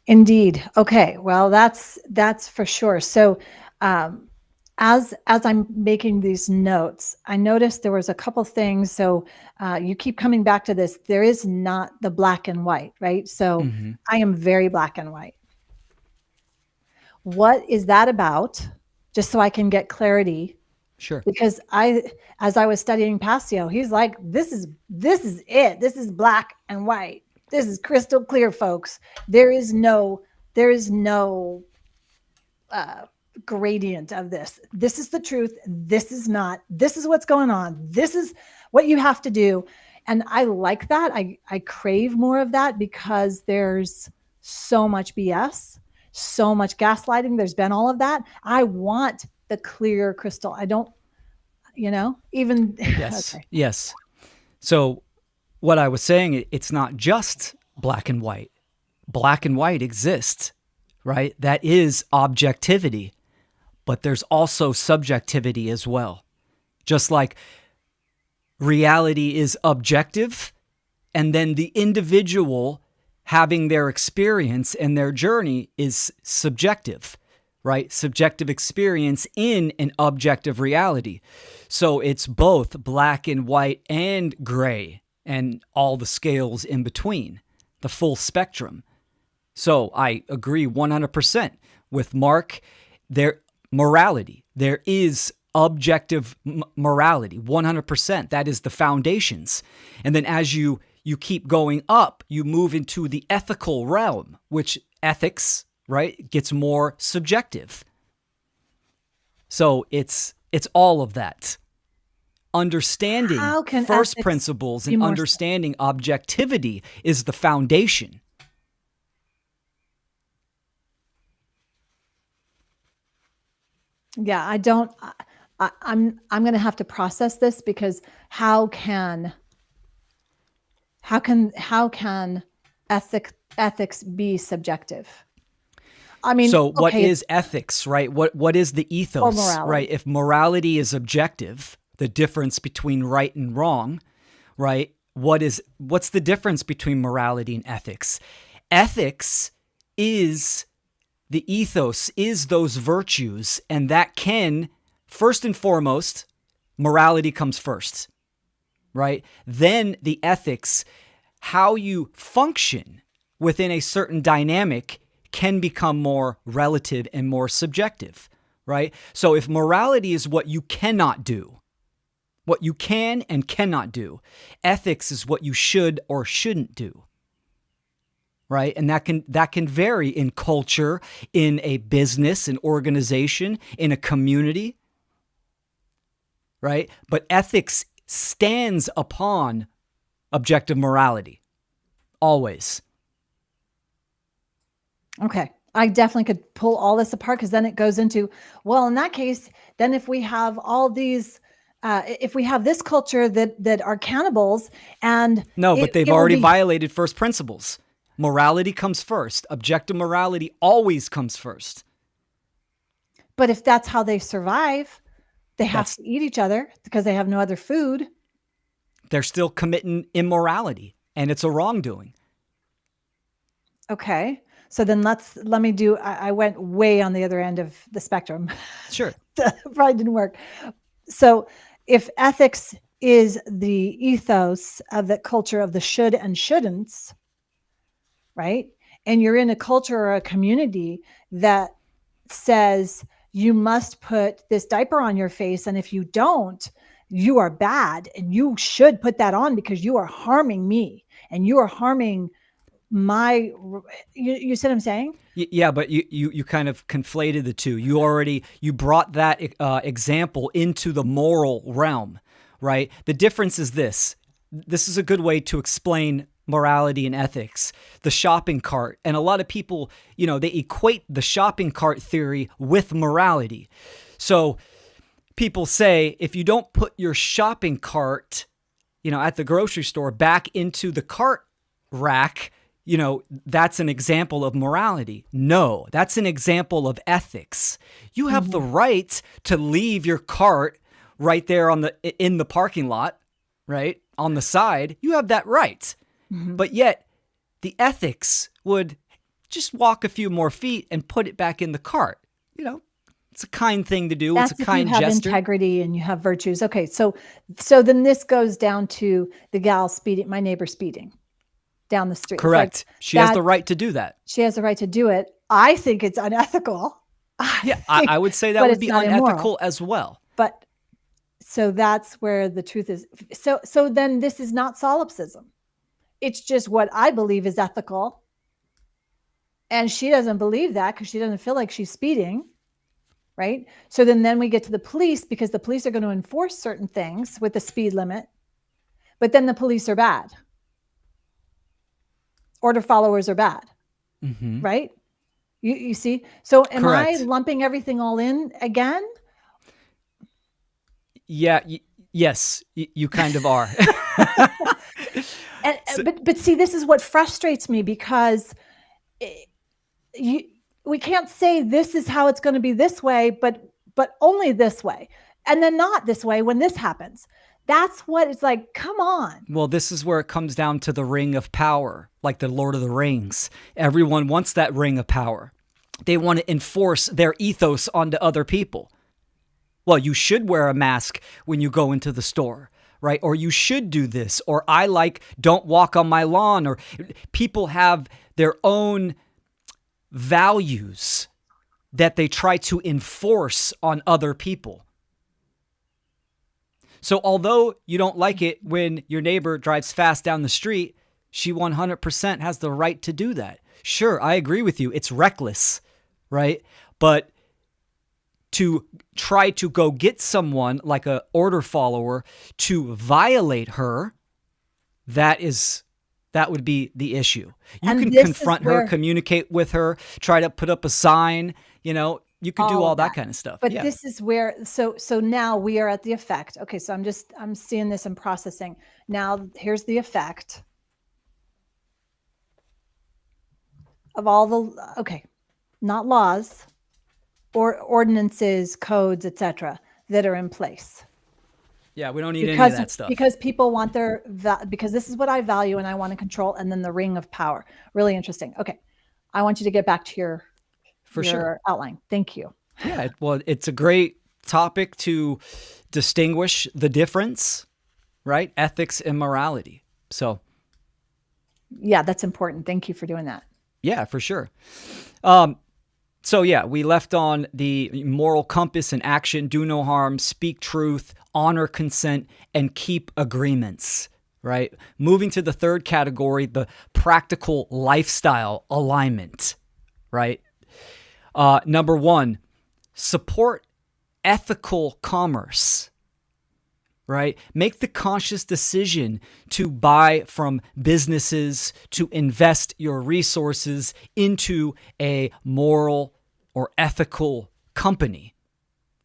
Indeed. Okay. Well, that's for sure. So, as I'm making these notes, I noticed there was a couple things. So you keep coming back to this. There is not the black and white, right? So I am very black and white. What is that about? Just so I can get clarity. Sure. Because as I was studying Passio, he's like, this is it. This is black and white. This is crystal clear, folks. There is no gradient of this. This is the truth. This is not. This is what's going on. This is what you have to do. And I like that. I crave more of that, because there's so much BS, so much gaslighting. There's been all of that. I want the clear crystal. I don't, even. Yes. Okay. Yes. So what I was saying, it's not just black and white. Black and white exists, right? That is objectivity. But there's also subjectivity as well. Just like reality is objective, and then the individual having their experience and their journey is subjective, right? Subjective experience in an objective reality. So it's both black and white and gray and all the scales in between, the full spectrum. So I agree 100% with Mark. Morality. There is objective morality, 100%. That is the foundations. And then as you keep going up, you move into the ethical realm, which ethics, right, gets more subjective. So it's all of that. Understanding first principles and understanding objectivity is the foundation. Yeah, I'm going to have to process this, because how can ethics be subjective? I mean, so what is ethics, right? What is the ethos, right? If morality is objective, the difference between right and wrong, right? What's the difference between morality and ethics? Ethics is the ethos, is those virtues, and that can, first and foremost, morality comes first, right? Then the ethics, how you function within a certain dynamic, can become more relative and more subjective, right? So if morality is what you cannot do, what you can and cannot do, ethics is what you should or shouldn't do. Right? And that can vary in culture, in a business, an organization, in a community, right? But ethics stands upon objective morality, always. Okay. I definitely could pull all this apart, because then it goes into, well, in that case, then if we have all these, if we have this culture that are cannibals, and no, but they've already violated first principles. Morality comes first. Objective morality always comes first. But if that's how they survive, they have to eat each other because they have no other food. They're still committing immorality, and it's a wrongdoing. Okay. So then let me do, I went way on the other end of the spectrum. Sure. That probably didn't work. So if ethics is the ethos of the culture of the should and shouldn'ts, right? And you're in a culture or a community that says you must put this diaper on your face. And if you don't, you are bad. And you should put that on because you are harming me and you are harming you see what I'm saying? Yeah, but you kind of conflated the two. You brought that example into the moral realm, right? The difference is this. This is a good way to explain morality and ethics. The shopping cart, and a lot of people, they equate the shopping cart theory with morality. So people say, if you don't put your shopping cart, at the grocery store back into the cart rack, that's an example of morality. No, that's an example of ethics. You have the right to leave your cart right there in the parking lot, right? On the side. You have that right. But yet the ethics would just walk a few more feet and put it back in the cart. It's a kind thing to do. That's it's a kind gesture. If you have integrity and you have virtues. Okay, so then this goes down to the gal speeding, my neighbor speeding down the street. Correct. She has the right to do that. She has the right to do it. I think it's unethical. I would say that would be unethical immoral as well. But so that's where the truth is. So then this is not solipsism. It's just what I believe is ethical. And she doesn't believe that because she doesn't feel like she's speeding. Right? So then we get to the police because the police are going to enforce certain things with the speed limit. But then the police are bad. Order followers are bad. Right? You see? So am Correct. I lumping everything all in again? Yeah. Yes, you kind of are. But see, this is what frustrates me because we can't say this is how it's going to be this way, but only this way, and then not this way when this happens. That's what it's like. Come on. Well, this is where it comes down to the ring of power, like the Lord of the Rings. Everyone wants that ring of power. They want to enforce their ethos onto other people. Well, you should wear a mask when you go into the store, right? Or you should do this, or don't walk on my lawn, or people have their own values that they try to enforce on other people. So although you don't like it when your neighbor drives fast down the street, she 100% has the right to do that. Sure, I agree with you. It's reckless, right? But to try to go get someone like an order follower to violate her, that would be the issue. You can confront her, communicate with her, try to put up a sign, you can do all that kind of stuff. But this is where, so now we are at the effect. Okay, so I'm seeing this and processing. Now here's the effect of all not laws or ordinances, codes, etc., that are in place. Yeah, we don't need any of that stuff. Because people want because this is what I value and I want to control, and then the ring of power. Really interesting. Okay, I want you to get back to your outline. Thank you. Yeah, well, it's a great topic to distinguish the difference, right? Ethics and morality. So, yeah, that's important. Thank you for doing that. Yeah, for sure. So yeah, we left on the moral compass and action: do no harm, speak truth, honor consent, and keep agreements, right? Moving to the third category, the practical lifestyle alignment, right? Number one, support ethical commerce, right? Make the conscious decision to buy from businesses, to invest your resources into a moral or ethical company,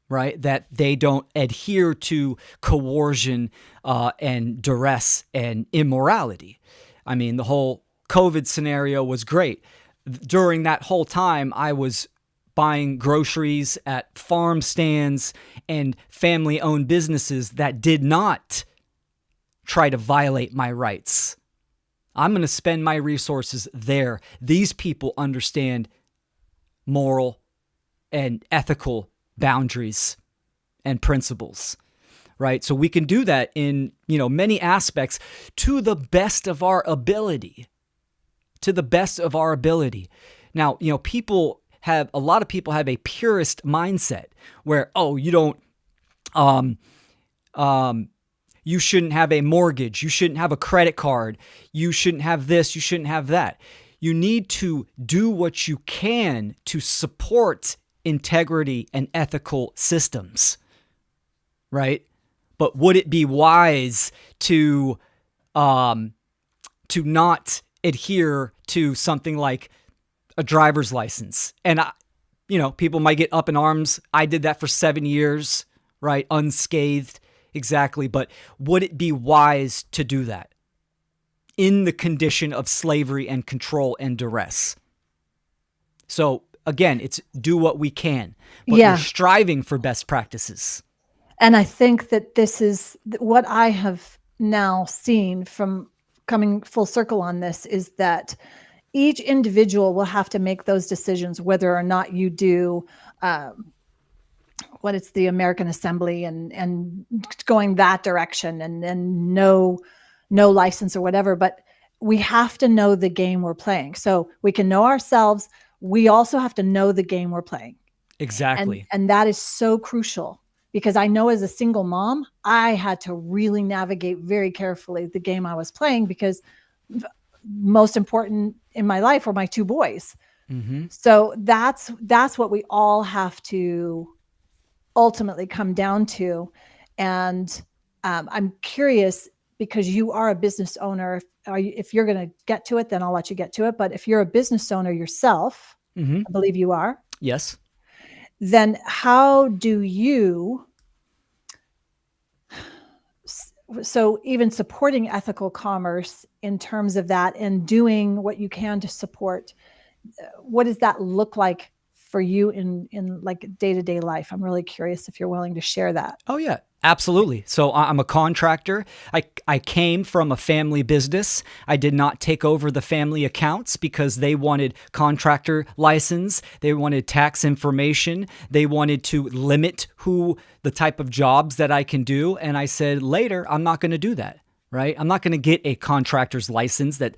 right? That they don't adhere to coercion and duress and immorality. I mean, the whole COVID scenario was great. During that whole time, I was buying groceries at farm stands and family-owned businesses that did not try to violate my rights. I'm going to spend my resources there. These people understand moral and ethical boundaries and principles, right? So we can do that in, many aspects to the best of our ability. To the best of our ability. Now, people have a lot of people have a purist mindset where, oh, you don't, you shouldn't have a mortgage, you shouldn't have a credit card, you shouldn't have this, you shouldn't have that. You need to do what you can to support integrity and ethical systems, right? But would it be wise to not adhere to something like a driver's license? And people might get up in arms. I did that for 7 years, right? Unscathed, exactly. But would it be wise to do that in the condition of slavery and control and duress? So again, it's do what we can, but you're striving for best practices. And I think that this is what I have now seen from coming full circle on this, is that each individual will have to make those decisions, whether or not you do what it's the American Assembly and going that direction and no license or whatever. But we have to know the game we're playing. So we can know ourselves. We also have to know the game we're playing. Exactly. And that is so crucial, because I know as a single mom, I had to really navigate very carefully the game I was playing, because most important in my life were my 2 boys. Mm-hmm. So that's what we all have to ultimately come down to. And I'm curious, because you are a business owner, if you're going to get to it, then I'll let you get to it. But if you're a business owner yourself, I believe you are. Yes. Then how do you, so even supporting ethical commerce in terms of that and doing what you can to support, what does that look like for you in like day-to-day life? I'm really curious if you're willing to share that. Oh yeah, absolutely. So I'm a contractor. I came from a family business. I did not take over the family accounts because they wanted contractor license. They wanted tax information. They wanted to limit the type of jobs that I can do. And I said, later, I'm not going to do that. Right? I'm not going to get a contractor's license that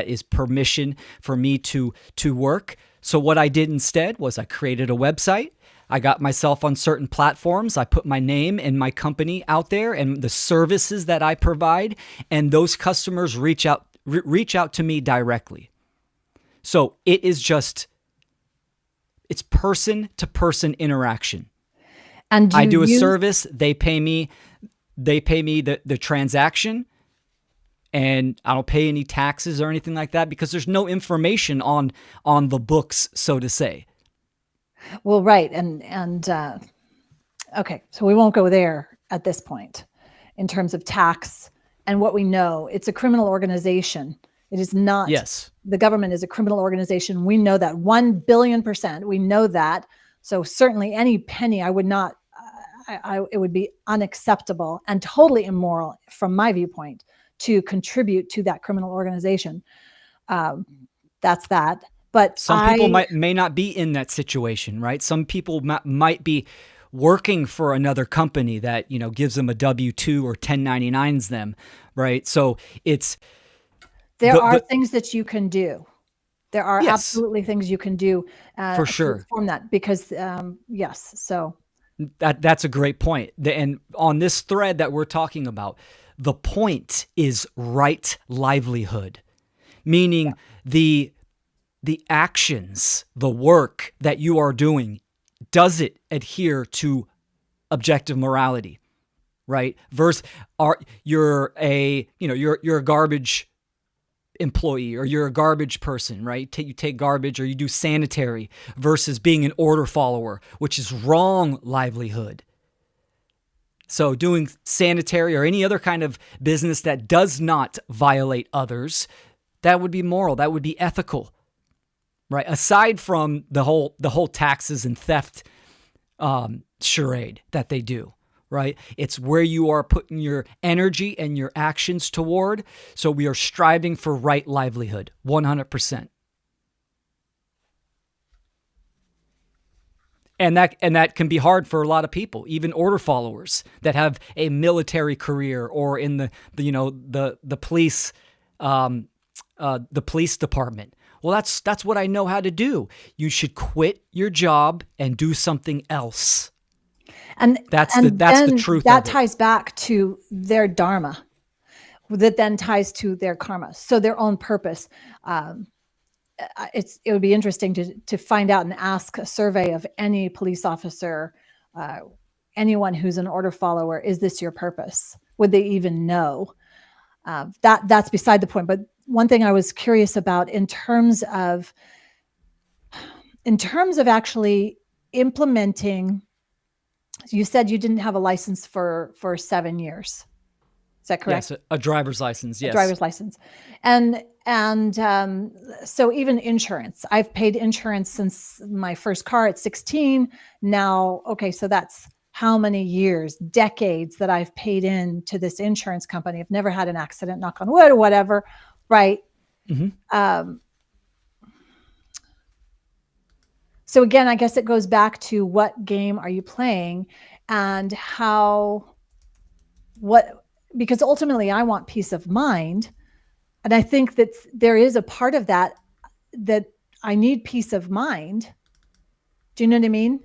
is permission for me to work. So what I did instead was I created a website. I got myself on certain platforms. I put my name and my company out there and the services that I provide, and those customers reach out to me directly. So it's person to person interaction. And I do a service, they pay me the transaction, and I don't pay any taxes or anything like that because there's no information on the books, so to say. Well, right. And okay, so we won't go there at this point in terms of tax and what we know. It's a criminal organization. It is not. Yes. The government is a criminal organization. We know that 1 billion%. We know that. So certainly any penny I would not, it would be unacceptable and totally immoral from my viewpoint to contribute to that criminal organization. That's that. But some people may not be in that situation, right? Some people might be working for another company that, gives them a W-2 or 1099s them, right? So there are things that you can do. There are absolutely things you can do for sure to perform that, because yes. So that's a great point. And on this thread that we're talking about, the point is right livelihood, meaning the actions, the work that you are doing, does it adhere to objective morality, right? Versus you're a garbage employee, or you're a garbage person, right? You take garbage, or you do sanitary, versus being an order follower, which is wrong livelihood. So doing sanitary or any other kind of business that does not violate others, that would be moral, that would be ethical, right? Aside from the whole taxes and theft charade that they do, right? It's where you are putting your energy and your actions toward. So we are striving for right livelihood, 100%. And that can be hard for a lot of people, even order followers that have a military career or in the police department, Well, that's what I know how to do. You should quit your job and do something else. And That's and the then truth that of it. ties back to their dharma, that then ties to their karma, so their own purpose. Um, it would be interesting to find out and ask a survey of any police officer, uh, anyone who's an order follower, is this your purpose? Would they even know? That's beside the point. But one thing I was curious about in terms of actually implementing, you said you didn't have a license for 7 years. Is that correct? Yes, a driver's license. A Yes. driver's license. And so even insurance, I've paid insurance since my first car at 16. Now, okay, so that's how many years, decades that I've paid in to this insurance company. I've never had an accident, knock on wood or whatever, right? So again, I guess it goes back to what game are you playing and because ultimately I want peace of mind. And I think that there is a part of that I need peace of mind. Do you know what I mean?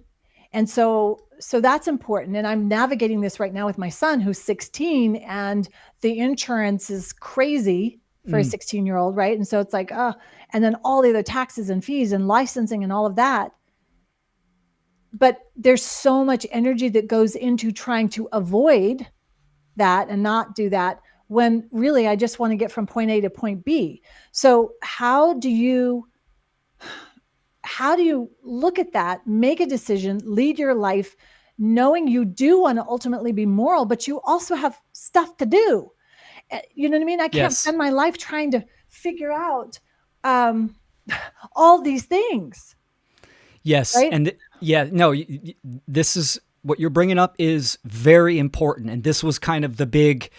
And so that's important. And I'm navigating this right now with my son who's 16, and the insurance is crazy for a 16-year-old, right? And so it's like, and then all the other taxes and fees and licensing and all of that. But there's so much energy that goes into trying to avoid that and not do that, when really I just want to get from point A to point B. So how do you look at that, make a decision, lead your life, knowing you do want to ultimately be moral, but you also have stuff to do? You know what I mean? I can't spend my life trying to figure out all these things. Yes. Right? And this is what you're bringing up is very important. And this was kind of the big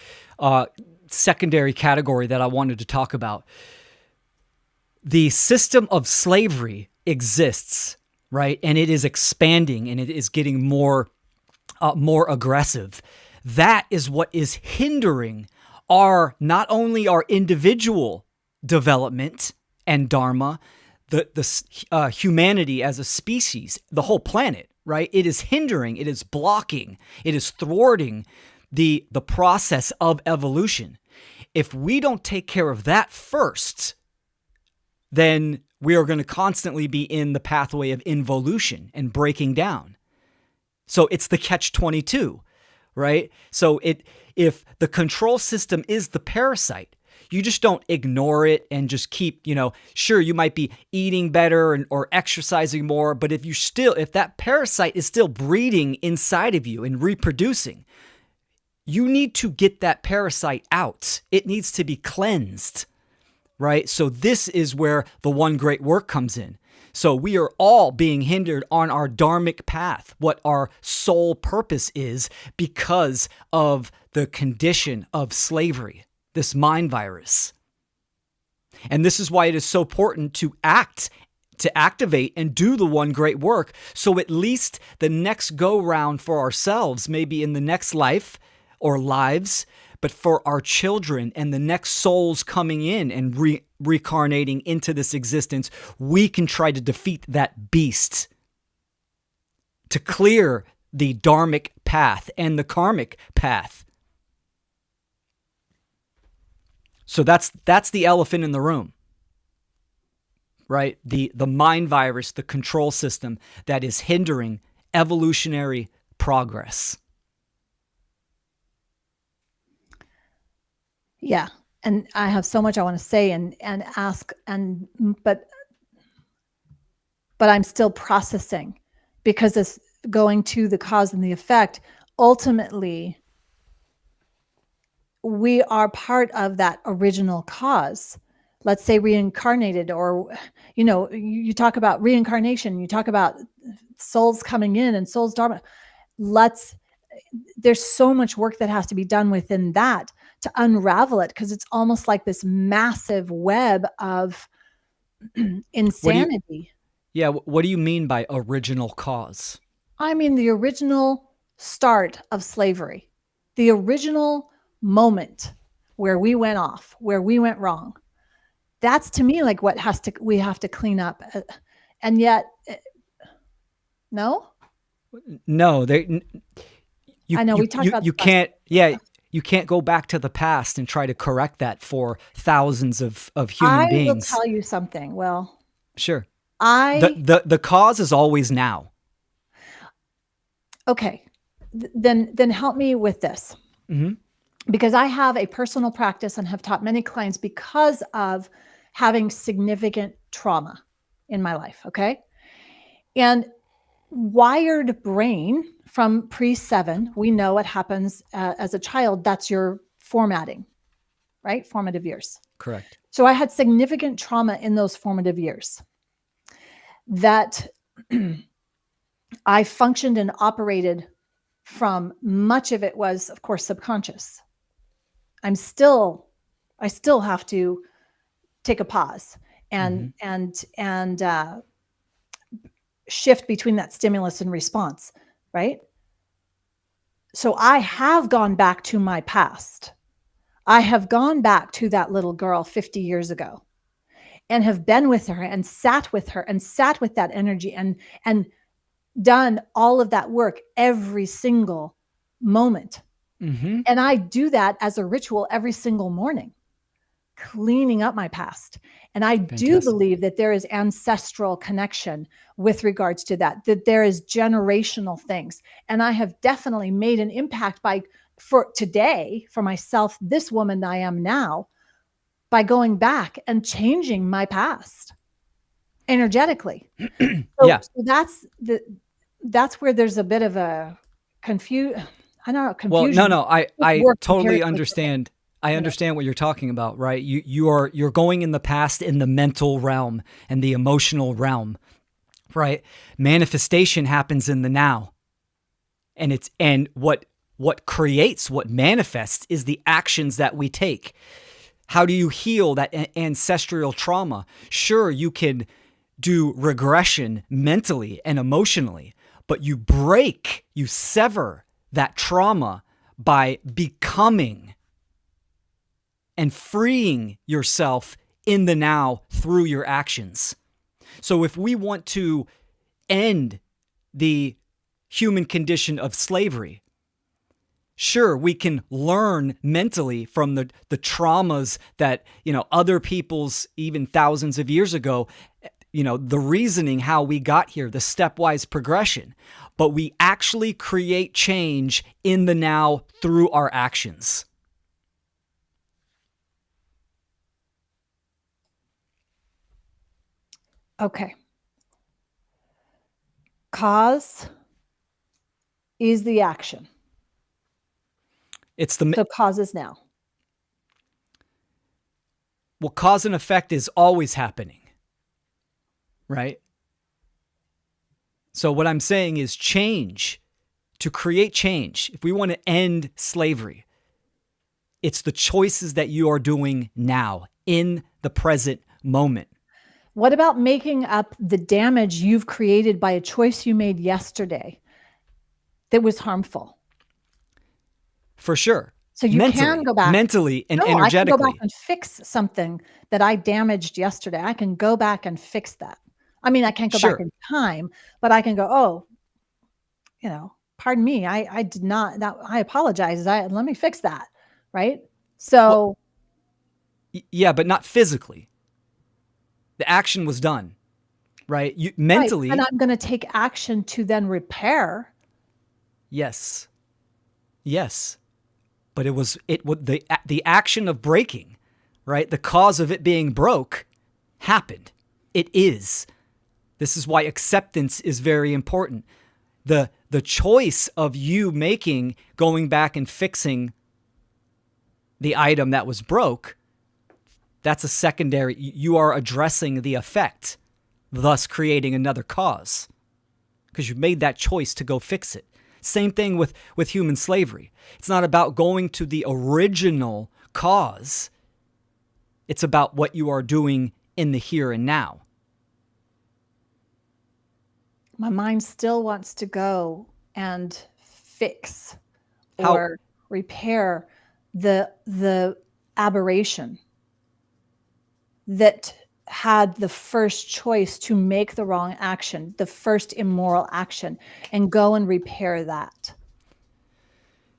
secondary category that I wanted to talk about. The system of slavery exists, right? And it is expanding and it is getting more aggressive. That is what is hindering not only our individual development and dharma, the humanity as a species, the whole planet, right? It is hindering, it is blocking, it is thwarting the process of evolution. If we don't take care of that first, then we are going to constantly be in the pathway of involution and breaking down. So it's the catch-22, right? So if the control system is the parasite, you just don't ignore it and just keep, sure, you might be eating better or exercising more, but if that parasite is still breeding inside of you and reproducing, you need to get that parasite out. It needs to be cleansed, right? So this is where the one great work comes in. So we are all being hindered on our dharmic path, what our sole purpose is, because of the condition of slavery, this mind virus. And this is why it is so important to activate and do the one great work. So at least the next go round for ourselves, maybe in the next life or lives, but for our children and the next souls coming in and reincarnating into this existence, we can try to defeat that beast, to clear the dharmic path and the karmic path. So that's the elephant in the room, right? The mind virus, the control system that is hindering evolutionary progress. Yeah. And I have so much I want to say and ask, but I'm still processing, because it's going to the cause and the effect. Ultimately, we are part of that original cause. Let's say reincarnated, or, you talk about reincarnation, you talk about souls coming in and souls dharma. There's so much work that has to be done within that to unravel it, because it's almost like this massive web of insanity. What do you mean by original cause? I mean the original start of slavery, the original moment where we went off, where we went wrong. that's to me like what we have to clean up. And yet, no, No, you I know you we talked you about you this last can't. Yeah, you can't go back to the past and try to correct that for thousands of human I will beings. tell you something. Well, Sure. The I the cause is always now. okay. Then help me with this. Hmm. Because I have a personal practice and have taught many clients because of having significant trauma in my life. Okay. And wired brain from pre-7, we know what happens as a child. That's your formatting, right? Formative years. Correct. So I had significant trauma in those formative years that I functioned and operated from. Much of it was, of course, subconscious. I still have to take a pause and Hmm. shift between that stimulus and response, right? So I have gone back to my past. I have gone back to that little girl 50 years ago and have been with her and sat with her and sat with that energy and done all of that work every single moment. Hmm. And I do that as a ritual every single morning, cleaning up my past. And I do Fantastic. believe that there is ancestral connection with regards to that there is generational things. And I have definitely made an impact for today, for myself, this woman I am now, by going back and changing my past energetically. So, Yeah. that's where there's a bit of a I don't know, Well, no, confusion. no, It's I work totally inherently for me, understand. I you know. understand what you're talking about, right? You're going in the past in the mental realm and the emotional realm, right? Manifestation happens in the now. And what creates, what manifests is the actions that we take. How do you heal that ancestral trauma? Sure, you can do regression mentally and emotionally, but you sever that trauma by becoming and freeing yourself in the now through your actions. So if we want to end the human condition of slavery, sure, we can learn mentally from the traumas that, other people's, even thousands of years ago, the reasoning, how we got here, the stepwise progression. But we actually create change in the now through our actions. Okay. Cause is the action. It's the So cause is now. Well, cause and effect is always happening, right? So what I'm saying is change. To create change, if we want to end slavery, it's the choices that you are doing now in the present moment. What about making up the damage you've created by a choice you made yesterday that was harmful? For sure. So you can Mentally, go back. mentally and No, I can go back energetically. and fix something that I damaged yesterday. I can go back and fix that. I mean, I can't go back Sure. in time, but I can go, oh, pardon me, I did not, that I apologize. Let me fix that. Right. Well, So, yeah, but not physically. The action was done, right? You right. But then mentally, I'm going to take action to then repair. yes. Yes. But the action of breaking, right? The cause of it being broke happened. It is. This is why acceptance is very important. The choice of you going back and fixing the item that was broke, that's a secondary. You are addressing the effect, thus creating another cause, because you made that choice to go fix it. Same thing with human slavery. It's not about going to the original cause. It's about what you are doing in the here and now. My mind still wants to go and fix How or repair the aberration. that had the first choice to make the wrong action, the first immoral action, and go and repair that.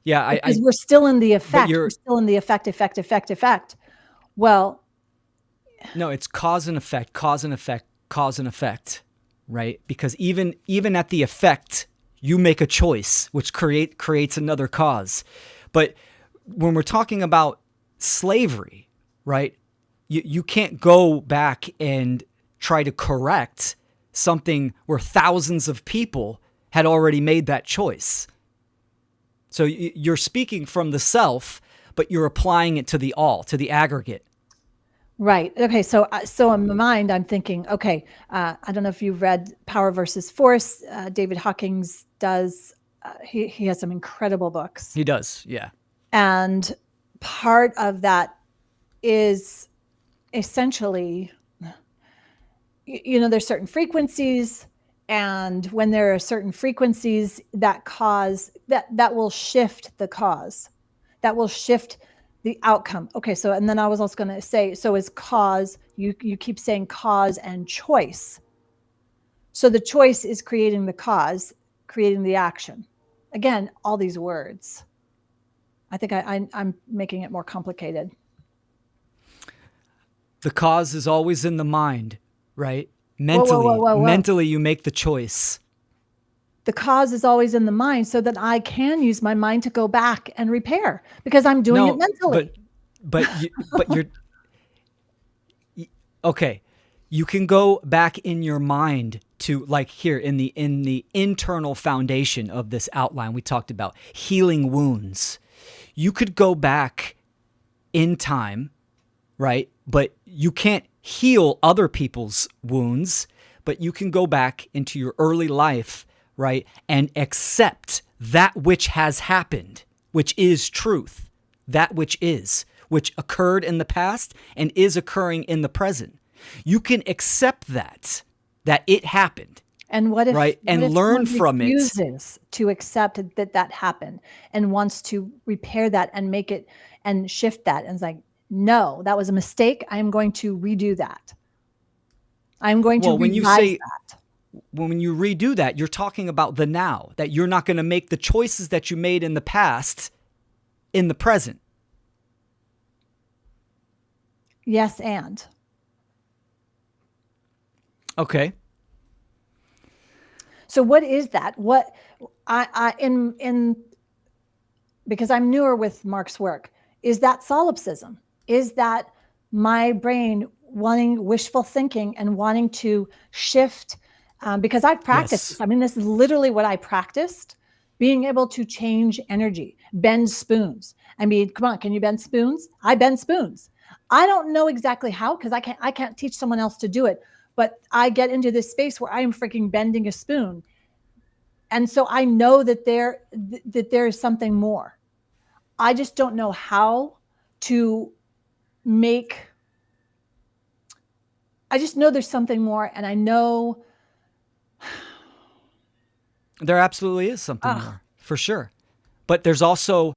Yeah, Because we're still in the but effect. We're you're still in the effect. Well, no, it's cause and effect, cause and effect, cause and effect, right? Because even at the effect, you make a choice, which creates another cause. But when we're talking about slavery, right? You can't go back and try to correct something where thousands of people had already made that choice. So you're speaking from the self, but you're applying it to the all, to the aggregate. right. Okay. So in my mind, I'm thinking, okay, I don't know if you've read Power versus Force. David Hawkins does. He has some incredible books. He does, yeah. And part of that is essentially, there's certain frequencies, and when there are certain frequencies that cause that will shift the cause, that will shift the outcome. Okay, so and then I was also going to say, so is cause, you keep saying cause and choice. So the choice is creating the cause, creating the action. Again, all these words. I think I'm making it more complicated. The cause is always in the mind, right? Whoa. Mentally, you make the choice. The cause is always in the mind, so that I can use my mind to go back and repair, because I'm doing it mentally. But you're okay. You can go back in your mind to, like, here in the internal foundation of this outline we talked about healing wounds. You could go back in time, right? But you can't heal other people's wounds, but you can go back into your early life, right? And accept that which has happened, which is truth, that which occurred in the past and is occurring in the present. You can accept that it happened. And what if, right? And learn from it. Refuses to accept that happened and wants to repair that and make it and shift that, and it's like, no, that was a mistake. I am going to redo that. I'm going to revise that. When you redo that, you're talking about the now, that you're not going to make the choices that you made in the past in the present. Yes, and. Okay. So what is that? What because I'm newer with Mark's work, is that solipsism? Is that my brain wanting wishful thinking and wanting to shift? Because I've practiced. Yes. I mean, this is literally what I practiced, being able to change energy, bend spoons. I mean, come on, can you bend spoons? I bend spoons. I don't know exactly how, because I can't teach someone else to do it, but I get into this space where I am freaking bending a spoon. And so I know that there is something more. I just don't know how to make. I just know there's something more, and I know there absolutely is something more, for sure. But there's also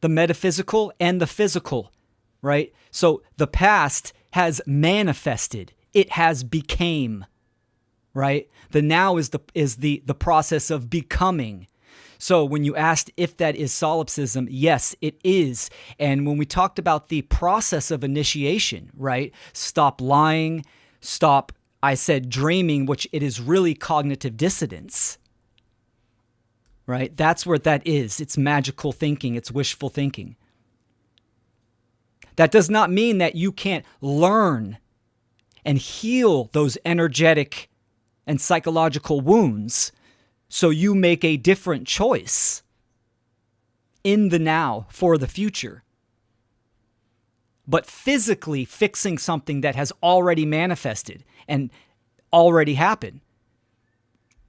the metaphysical and the physical, right? So the past has manifested. It has became, right? The now is the process of becoming. So when you asked if that is solipsism, yes, it is. And when we talked about the process of initiation, right? Stop lying, stop, I said dreaming, which it is really cognitive dissonance, right? That's where that is. It's magical thinking. It's wishful thinking. That does not mean that you can't learn and heal those energetic and psychological wounds, so you make a different choice in the now for the future. But physically fixing something that has already manifested and already happened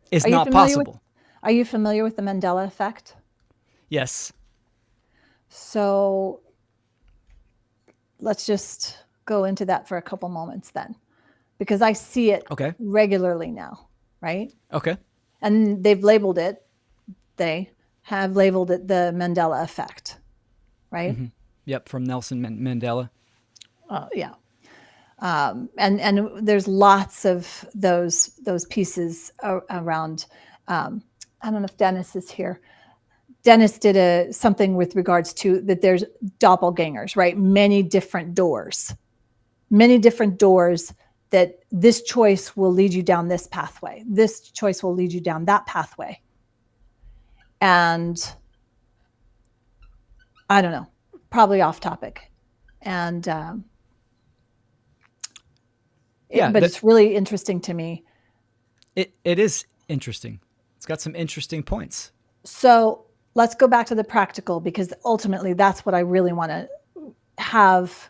is not possible. Are you familiar with the Mandela effect? Yes. So let's just go into that for a couple moments then, because I see it regularly now, right? Okay. And they have labeled it the Mandela effect, right? Mm-hmm. Yep, from Nelson Mandela. Yeah. And there's lots of those pieces around. I don't know if Dennis is here. Dennis did something with regards to that there's doppelgangers, right? Many different doors that this choice will lead you down this pathway. This choice will lead you down that pathway. And I don't know, probably off topic. And but it's really interesting to me. It is interesting. It's got some interesting points. So let's go back to the practical, because ultimately that's what I really want to have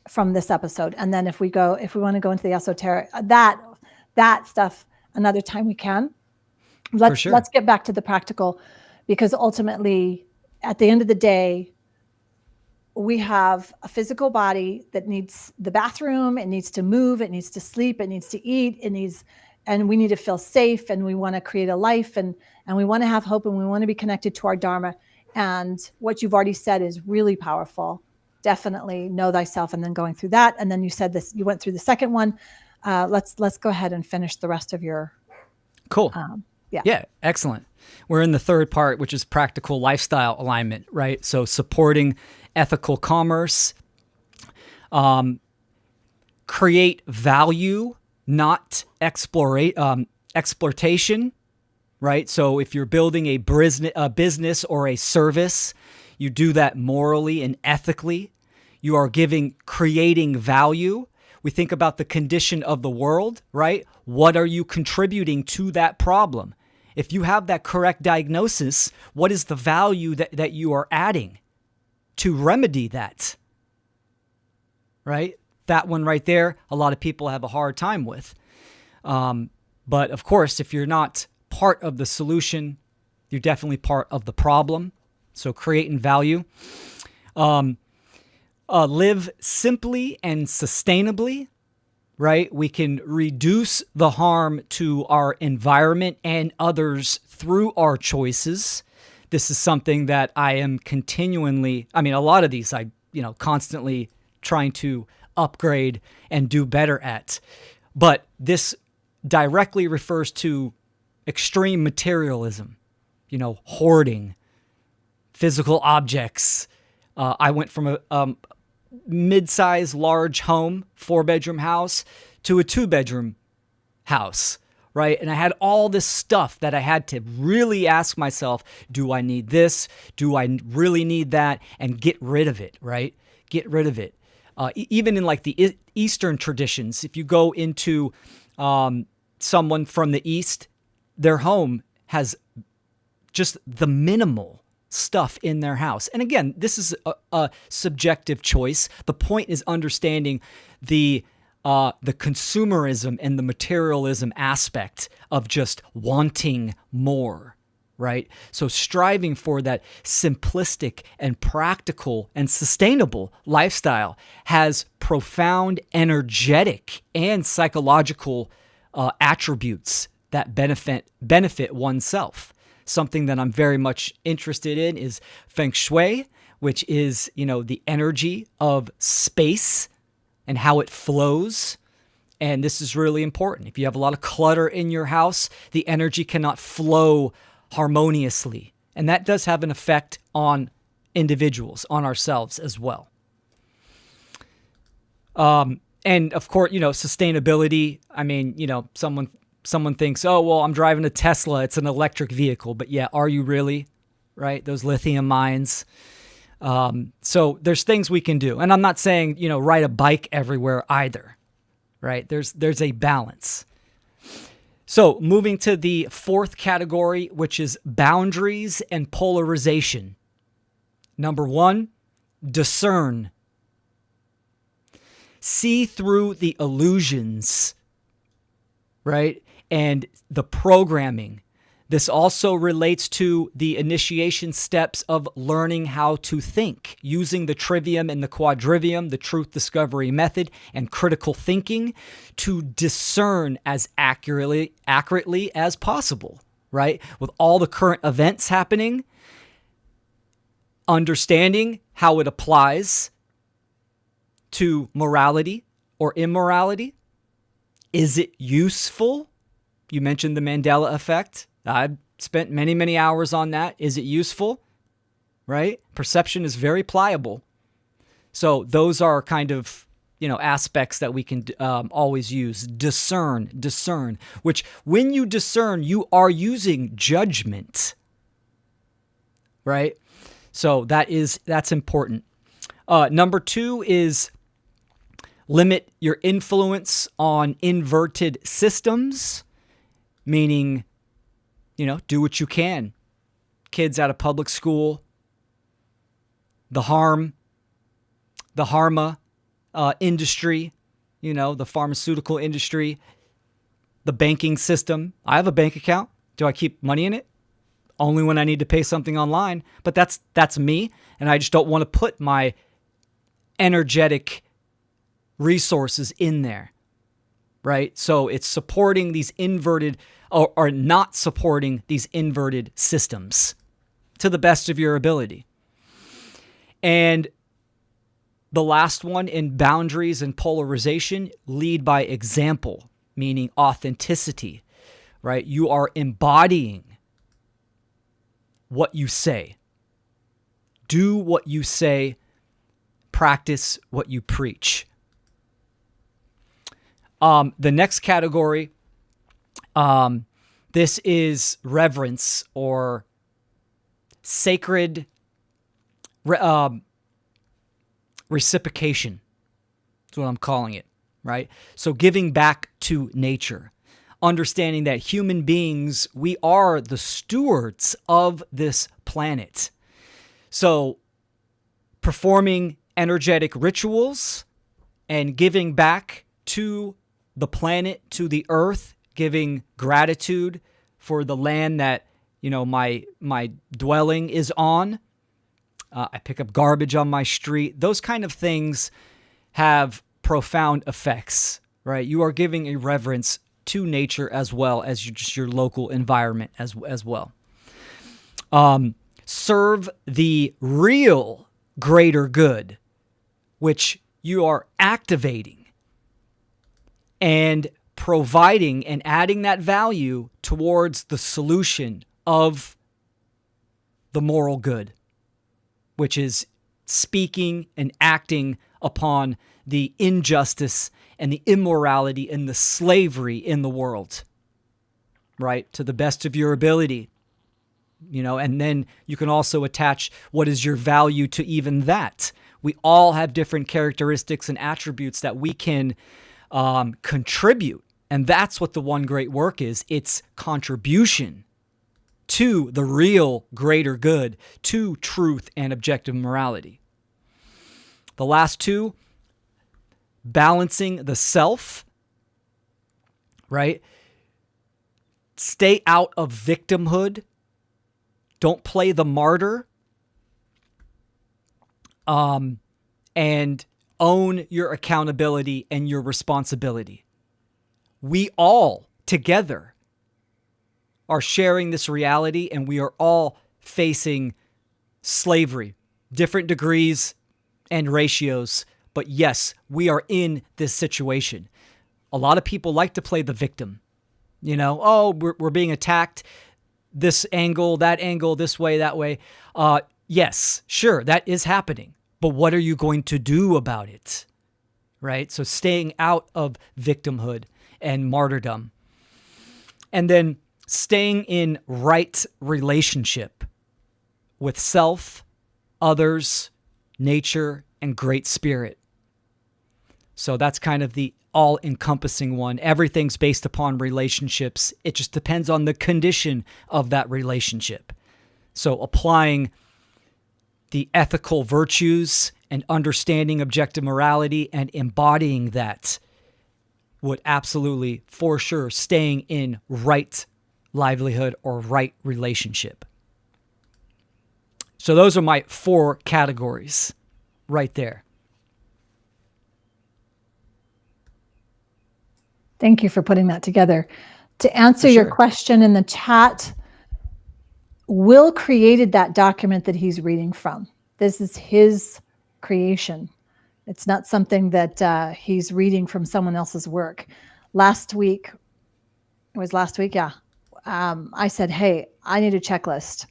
from this episode. And then if we want to go into the esoteric, that stuff another time we can. Let's get back to the practical, because ultimately at the end of the day, we have a physical body that needs the bathroom, it needs to move, it needs to sleep, it needs to eat, and we need to feel safe, and we want to create a life, and we want to have hope, and we want to be connected to our Dharma. And what you've already said is really powerful. Definitely know thyself, and then going through that. And then you said this, you went through the second one. Let's go ahead and finish the rest of your. Cool. Yeah. Excellent. We're in the third part, which is practical lifestyle alignment, right? So supporting ethical commerce, create value, not exploitation, right? So if you're building a business or a service, you do that morally and ethically. You are creating value. We think about the condition of the world, right? What are you contributing to that problem? If you have that correct diagnosis, what is the value that you are adding to remedy that? Right? That one right there, a lot of people have a hard time with. But of course, if you're not part of the solution, you're definitely part of the problem. So creating value. Live simply and sustainably, right? We can reduce the harm to our environment and others through our choices. This is something that I am a lot of these constantly trying to upgrade and do better at. But this directly refers to extreme materialism, hoarding, physical objects. I went from a mid-size, large home, 4-bedroom house, to a 2-bedroom house, right? And I had all this stuff that I had to really ask myself, do I need this? Do I really need that? And get rid of it, right? Get rid of it. Even in like the Eastern traditions, if you go into someone from the East, their home has just the minimal stuff in their house. And again, this is a subjective choice. The point is understanding the consumerism and the materialism aspect of just wanting more, right? So striving for that simplistic and practical and sustainable lifestyle has profound energetic and psychological attributes that benefit oneself. Something that I'm very much interested in is Feng Shui, which is, the energy of space and how it flows. And this is really important. If you have a lot of clutter in your house, the energy cannot flow harmoniously. And that does have an effect on individuals, on ourselves as well. And of course, sustainability. I mean, someone thinks, oh, well, I'm driving a Tesla. It's an electric vehicle. But yeah, are you really? Right? Those lithium mines. So there's things we can do. And I'm not saying, ride a bike everywhere either. Right? There's a balance. So moving to the fourth category, which is boundaries and polarization. Number 1, discern. See through the illusions, right? And the programming. This also relates to the initiation steps of learning how to think, using the trivium and the quadrivium, the truth discovery method, and critical thinking to discern as accurately as possible, right? With all the current events happening, understanding how it applies to morality, or immorality? Is it useful? You mentioned the Mandela effect. I've spent many, many hours on that. Is it useful? Right? Perception is very pliable. So those are kind of, aspects that we can always use. Discern, which when you discern, you are using judgment, right? So that's important. Number 2 is limit your influence on inverted systems, meaning, do what you can. Kids out of public school, the harma industry, the pharmaceutical industry, the banking system. I have a bank account. Do I keep money in it? Only when I need to pay something online. But that's me, and I just don't want to put my energetic resources in there, right? So it's supporting these inverted or not supporting these inverted systems to the best of your ability. And the last one, in boundaries and polarization, lead by example, meaning authenticity, right? You are embodying what you say. Do what you say, practice what you preach. The next category, this is reverence or sacred reciprocation. That's what I'm calling it, right? So giving back to nature, understanding that human beings, we are the stewards of this planet. So performing energetic rituals and giving back to the planet, to the earth, giving gratitude for the land that, my dwelling is on. I pick up garbage on my street. Those kind of things have profound effects, right? You are giving a reverence to nature as well as your local environment as well. Serve the real greater good, which you are activating and providing and adding that value towards the solution of the moral good, which is speaking and acting upon the injustice and the immorality and the slavery in the world, right? To the best of your ability, and then you can also attach what is your value to even that. We all have different characteristics and attributes that we can contribute. And that's what the one great work is. It's contribution to the real greater good, to truth and objective morality. The last 2, balancing the self, right? Stay out of victimhood. Don't play the martyr. And own your accountability and your responsibility. We all together are sharing this reality, and we are all facing slavery, different degrees and ratios. But yes, we are in this situation. A lot of people like to play the victim. We're being attacked, this angle, this way, that way. Yes, sure, that is happening. But what are you going to do about it? Right? So staying out of victimhood and martyrdom. And then staying in right relationship with self, others, nature, and great spirit. So that's kind of the all-encompassing one. Everything's based upon relationships. It just depends on the condition of that relationship. So applying the ethical virtues and understanding objective morality and embodying that would absolutely, for sure, staying in right livelihood or right relationship. So those are my 4 categories right there. Thank you for putting that together. To answer your question in the chat, Will created that document that he's reading from. This is his creation. It's not something that he's reading from someone else's work. Last week, it was last week, yeah. I said, hey, I need a checklist.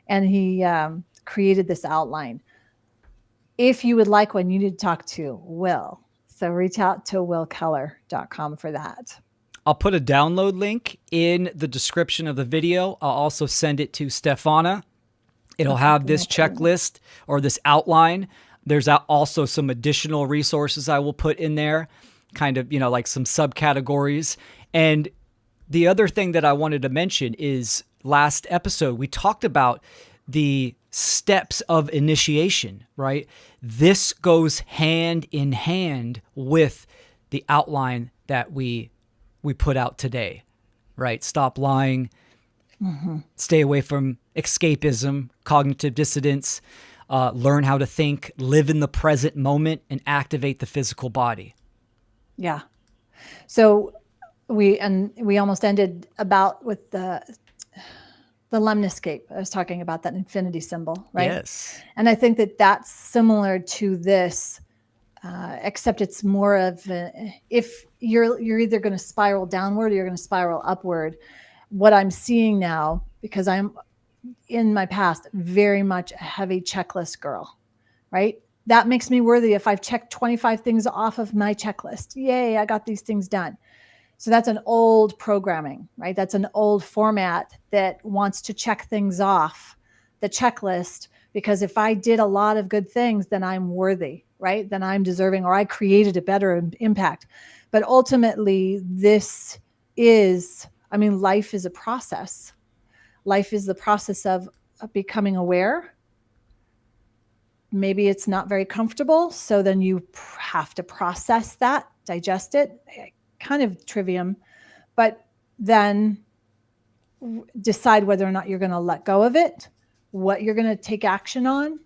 And he created this outline. If you would like one, you need to talk to Will. So reach out to willkeller.com for that. I'll put a download link in the description of the video. I'll also send it to Stephana. It'll have this checklist or this outline. There's also some additional resources I will put in there, kind of, like some subcategories. And the other thing that I wanted to mention is last episode, we talked about the steps of initiation, right? This goes hand in hand with the outline that we put out today, right? Stop lying, stay away from escapism, cognitive dissonance, learn how to think, live in the present moment, and activate the physical body. Yeah. So we almost ended with the lemniscape. I was talking about that infinity symbol, right? Yes. And I think that that's similar to this, except it's more of if you're either going to spiral downward or you're going to spiral upward. What I'm seeing now, because I'm in my past very much a heavy checklist girl, right? That makes me worthy if I've checked 25 things off of my checklist. Yay, I got these things done. So that's an old programming, right? That's an old format that wants to check things off the checklist, because if I did a lot of good things, then I'm worthy, right? Then I'm deserving, or I created a better impact. But ultimately, life is a process. Life is the process of becoming aware. Maybe it's not very comfortable, so then you have to process that, digest it. Kind of trivium, but then decide whether or not you're going to let go of it, what you're going to take action on,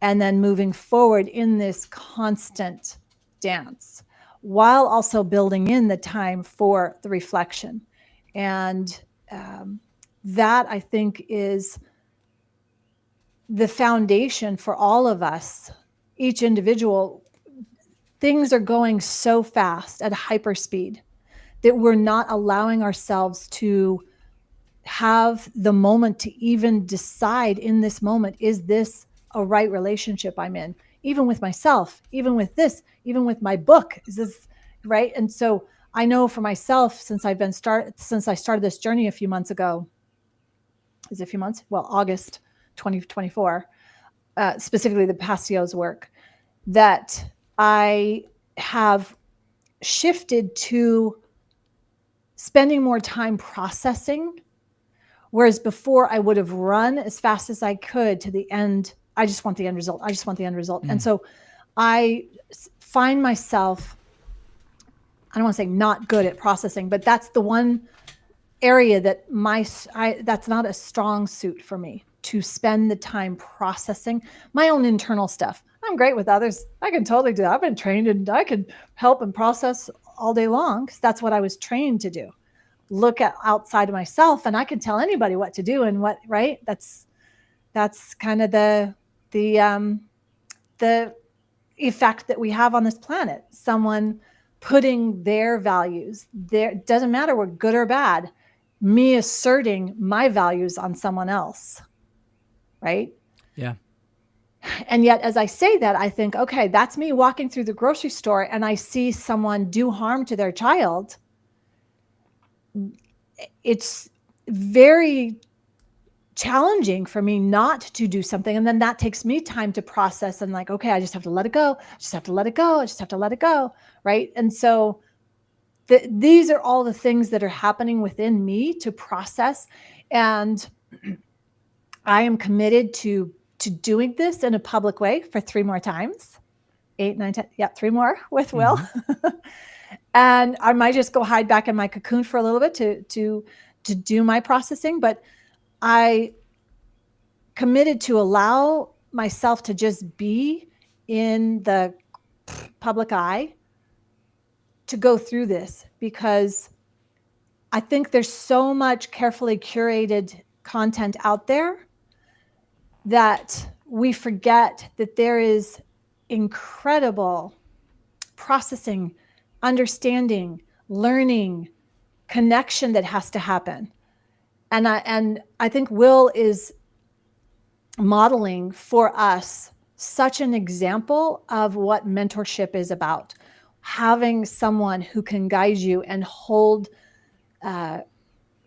and then moving forward in this constant dance, while also building in the time for the reflection. And that, I think, is the foundation for all of us, each individual. Things are going so fast at hyperspeed that we're not allowing ourselves to have the moment to even decide in this moment, is this a right relationship I'm in? Even with myself, even with this, even with my book, is this right? And so I know for myself, since I started this journey a few months ago, is it a few months? Well, August 2024, specifically the Passio's work, that I have shifted to spending more time processing, whereas before I would have run as fast as I could to the end. I just want the end result. And so I find myself, I don't want to say not good at processing, but that's the one area that that's not a strong suit for me, to spend the time processing my own internal stuff. I'm great with others. I can totally do that. I've been trained and I can help and process all day long, because that's what I was trained to do. Look at outside of myself, and I can tell anybody what to do and what, right? That's kind of the effect that we have on this planet. Someone putting their values there, doesn't matter we're good or bad, me asserting my values on someone else, right? Yeah. And yet, as I say that, I think, okay, that's me walking through the grocery store and I see someone do harm to their child. It's very challenging for me not to do something. And then that takes me time to process and like, okay, I just have to let it go. I just have to let it go. I just have to let it go. Right. And so these are all the things that are happening within me to process. And I am committed to doing this in a public way for 3 more times. 8, 9, 10. Yeah, 3 more with Will. And I might just go hide back in my cocoon for a little bit to do my processing. But I committed to allow myself to just be in the public eye to go through this, because I think there's so much carefully curated content out there that we forget that there is incredible processing, understanding, learning, connection that has to happen. And I think Will is modeling for us such an example of what mentorship is about. Having someone who can guide you and hold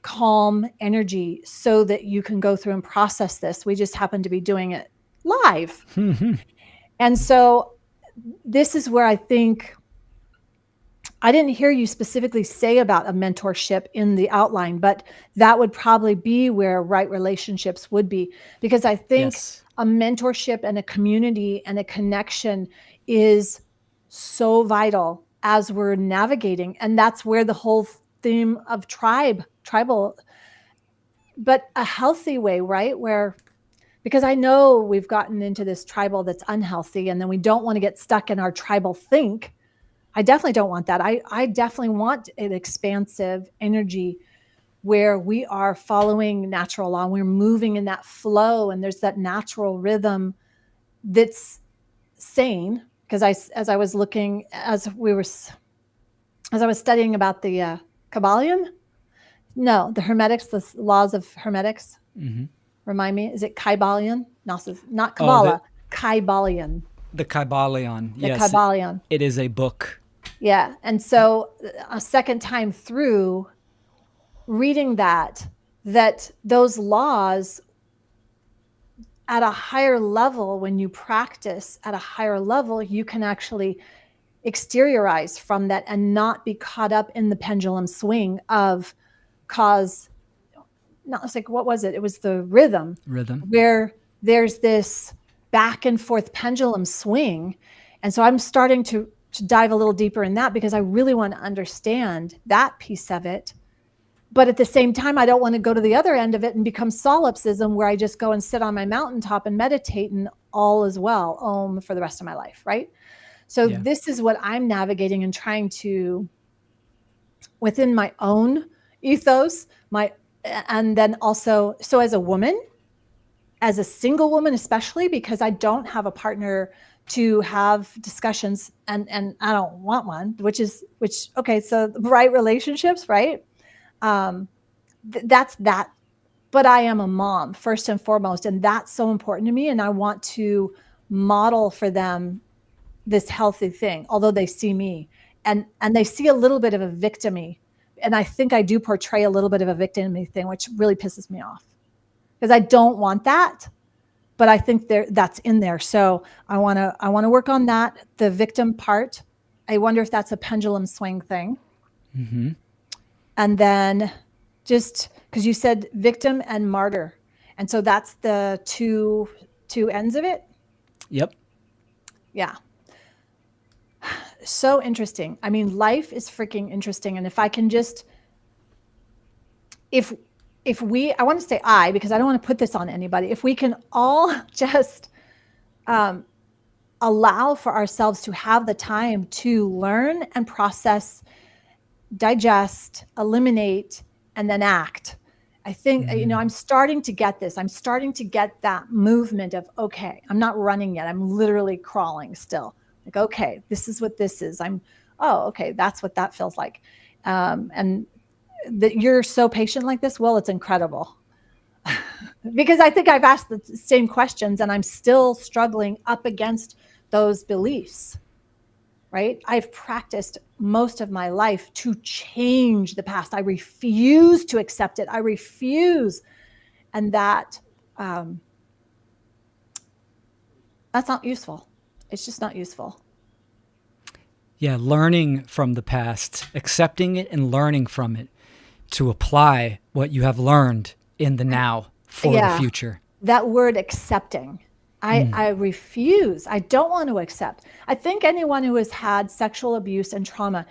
calm energy so that you can go through and process this. We just happen to be doing it live. And so this is where I think, I didn't hear you specifically say about a mentorship in the outline, but that would probably be where right relationships would be, because I think Yes. a mentorship and a community and a connection is so vital as we're navigating. And that's where the whole theme of tribal, but a healthy way, right? Because I know we've gotten into this tribal that's unhealthy, and then we don't want to get stuck in our tribal think. I definitely don't want that. I definitely want an expansive energy where we are following natural law. We're moving in that flow, and there's that natural rhythm that's sane. Because as I was studying about the Kabbalion, no, the Hermetics, the laws of Hermetics. Mm-hmm. Remind me, is it Kybalion? No, not Oh, Kabbalah, Kybalion. the Kybalion. The Yes, Kybalion. it is a book. Yeah. And so a second time through reading that those laws at a higher level, when you practice at a higher level, you can actually exteriorize from that and not be caught up in the pendulum swing of cause. Not, it's like, what was it? It was the rhythm where there's this back and forth pendulum swing. And so I'm starting to dive a little deeper in that, because I really want to understand that piece of it. But at the same time, I don't want to go to the other end of it and become solipsism, where I just go and sit on my mountaintop and meditate and all is well, Om, for the rest of my life, right? So This is what I'm navigating and trying to, within my own ethos, and then also, so as a woman, as a single woman, especially because I don't have a partner to have discussions, and I don't want one, okay, so the right relationships, right? That's that. But I am a mom first and foremost, and that's so important to me. And I want to model for them this healthy thing, although they see me and they see a little bit of a victimy. And I think I do portray a little bit of a victimy thing, which really pisses me off, because I don't want that, but I think that's in there. So I want to work on that, the victim part. I wonder if that's a pendulum swing thing. Mm-hmm. And then just because you said victim and martyr. And so that's the two ends of it. Yep. Yeah. So interesting. I mean, life is freaking interesting. And if I can just, I want to say because I don't want to put this on anybody. If we can all just allow for ourselves to have the time to learn and process, digest, eliminate, and then act. I think, I'm starting to get this. I'm starting to get that movement of, okay, I'm not running yet. I'm literally crawling still. Like, okay, this is what this is. Okay, that's what that feels like. And that you're so patient like this, well, it's incredible. Because I think I've asked the same questions and I'm still struggling up against those beliefs. Right? I've practiced most of my life to change the past. I refuse to accept it. I refuse. And that's not useful. It's just not useful. Yeah, learning from the past, accepting it and learning from it to apply what you have learned in the now for the future. That word accepting. I refuse. I don't want to accept. I think anyone who has had sexual abuse and trauma,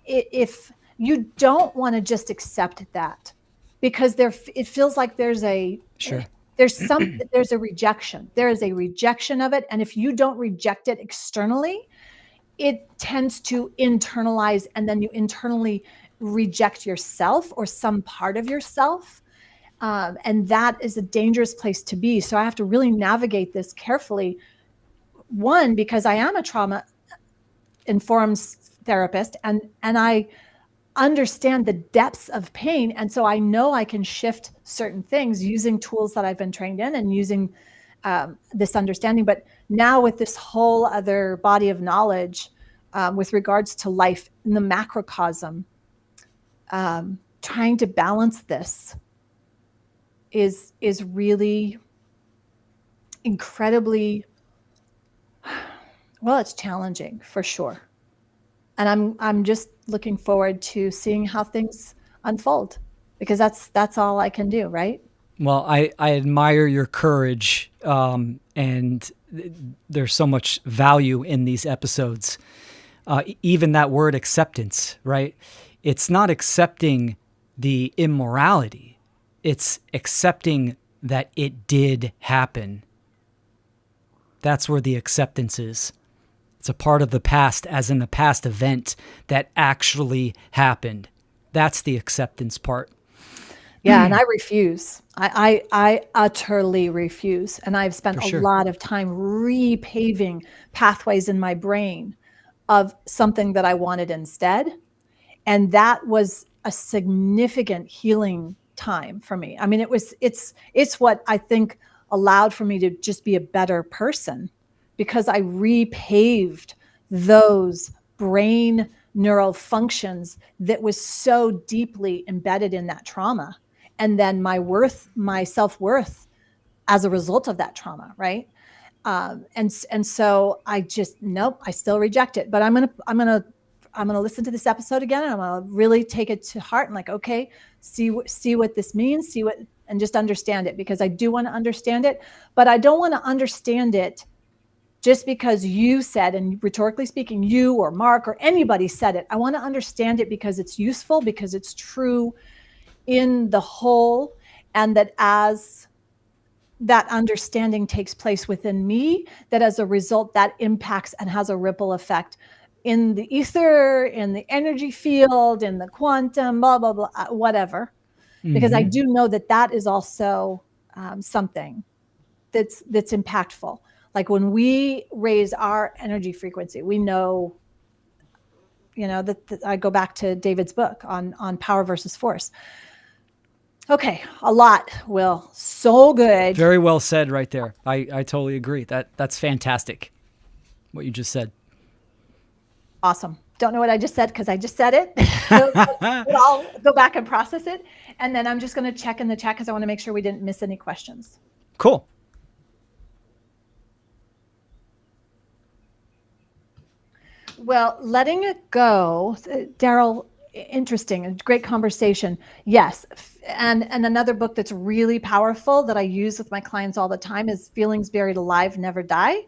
if you don't want to just accept that, because it feels like there's a rejection. There is a rejection of it. And if you don't reject it externally, it tends to internalize, and then you internally reject yourself or some part of yourself. And that is a dangerous place to be. So I have to really navigate this carefully. One, because I am a trauma informed therapist, and I understand the depths of pain. And so I know I can shift certain things using tools that I've been trained in and using this understanding. But now with this whole other body of knowledge with regards to life in the macrocosm, trying to balance this is really incredibly, well, it's challenging for sure. And I'm just looking forward to seeing how things unfold, because that's all I can do, right? Well, I admire your courage, and there's so much value in these episodes. Even that word acceptance, right? It's not accepting the immorality. It's accepting that it did happen. That's where the acceptance is. It's a part of the past, as in a past event that actually happened. That's the acceptance part. Yeah, and I refuse. I utterly refuse. And I've spent For sure. a lot of time repaving pathways in my brain of something that I wanted instead. And that was a significant healing time for me. I mean, it's what I think allowed for me to just be a better person, because I repaved those brain neural functions that was so deeply embedded in that trauma. And then my self-worth as a result of that trauma, right? And so I just, nope, I still reject it. But I'm gonna listen to this episode again, and I'm gonna really take it to heart and like, okay, see what this means, and just understand it, because I do want to understand it, but I don't want to understand it just because you said, and rhetorically speaking, you or Mark or anybody said it. I want to understand it because it's useful, because it's true in the whole, and that as that understanding takes place within me, that as a result, that impacts and has a ripple effect in the ether, in the energy field, in the quantum, blah, blah, blah, whatever. Because I do know that is also something that's impactful. Like when we raise our energy frequency, we know, that I go back to David's book on power versus force. Okay, a lot, Will. So good. Very well said right there. I totally agree. That's fantastic, what you just said. Awesome. Don't know what I just said because I just said it. But I'll go back and process it. And then I'm just going to check in the chat because I want to make sure we didn't miss any questions. Cool. Well, letting it go, Daryl, interesting and great conversation. Yes. And another book that's really powerful that I use with my clients all the time is Feelings Buried Alive, Never Die.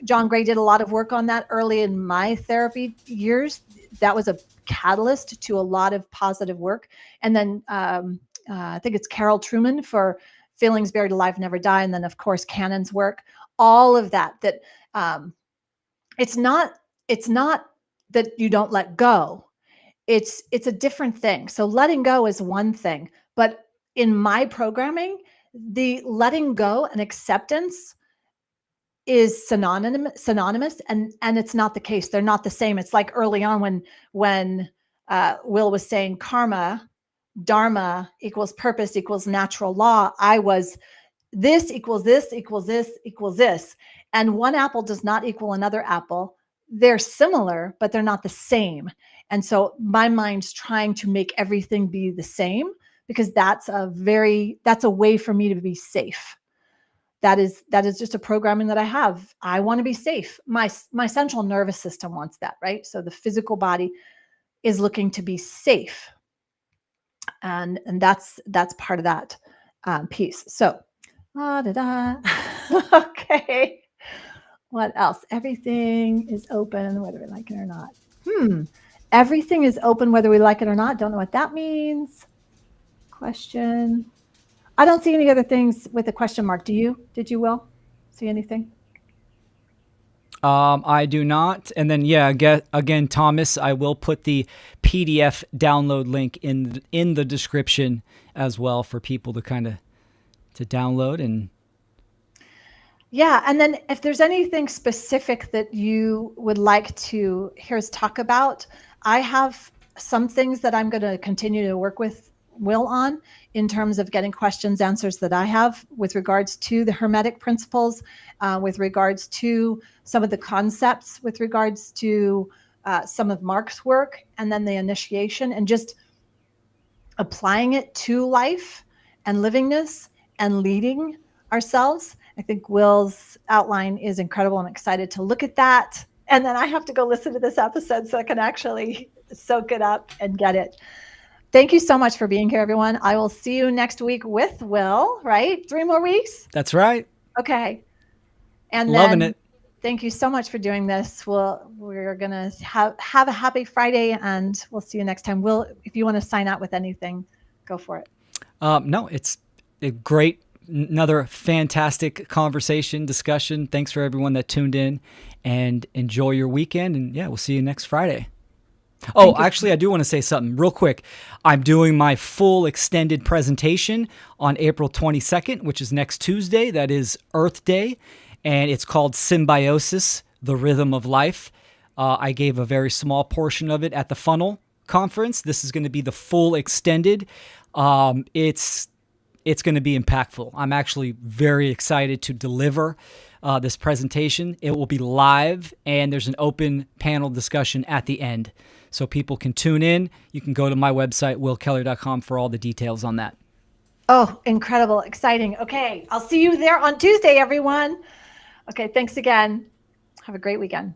John Gray did a lot of work on that early in my therapy years. That was a catalyst to a lot of positive work. And then I think it's Carol Truman for Feelings Buried Alive, Never Die. And then, of course, Cannon's work, all of that it's not that you don't let go. It's a different thing. So letting go is one thing, but in my programming, the letting go and acceptance is synonymous, and it's not the case. They're not the same. It's like early on when Will was saying karma, dharma equals purpose equals natural law. I was this equals this equals this equals this. And one apple does not equal another apple. They're similar, but they're not the same. And so my mind's trying to make everything be the same, because that's a way for me to be safe. That is just a programming that I have. I want to be safe. My central nervous system wants that, right? So the physical body is looking to be safe. And that's part of that piece. So, okay. What else? Everything is open, whether we like it or not. Everything is open, whether we like it or not. Don't know what that means. Question. I don't see any other things with a question mark. Do you? Did you, Will? See anything? I do not. And then, yeah, again, Thomas, I will put the PDF download link in the description as well for people to kind of to download. And Yeah. And then if there's anything specific that you would like to hear us talk about, I have some things that I'm going to continue to work with Will on in terms of getting questions, answers that I have with regards to the Hermetic principles, with regards to some of the concepts, with regards to some of Mark's work, and then the initiation, and just applying it to life and living this and leading ourselves. I think Will's outline is incredible. I'm excited to look at that. And then I have to go listen to this episode so I can actually soak it up and get it. Thank you so much for being here, everyone. I will see you next week with Will, right? 3 more weeks? That's right. Okay. And Loving then it. thank you so much for doing this. We're going to have a happy Friday, and we'll see you next time. Will, if you want to sign out with anything, go for it. No, it's a great, another fantastic conversation, discussion. Thanks for everyone that tuned in, and enjoy your weekend. And yeah, we'll see you next Friday. Oh, actually, I do want to say something real quick. I'm doing my full extended presentation on April 22nd, which is next Tuesday. That is Earth Day, and it's called Symbiosis, the Rhythm of Life. I gave a very small portion of it at the Funnel Conference. This is going to be the full extended. It's going to be impactful. I'm actually very excited to deliver this presentation. It will be live, and there's an open panel discussion at the end. So people can tune in. You can go to my website, willkeller.com, for all the details on that. Oh, incredible. Exciting. Okay. I'll see you there on Tuesday, everyone. Okay. Thanks again. Have a great weekend.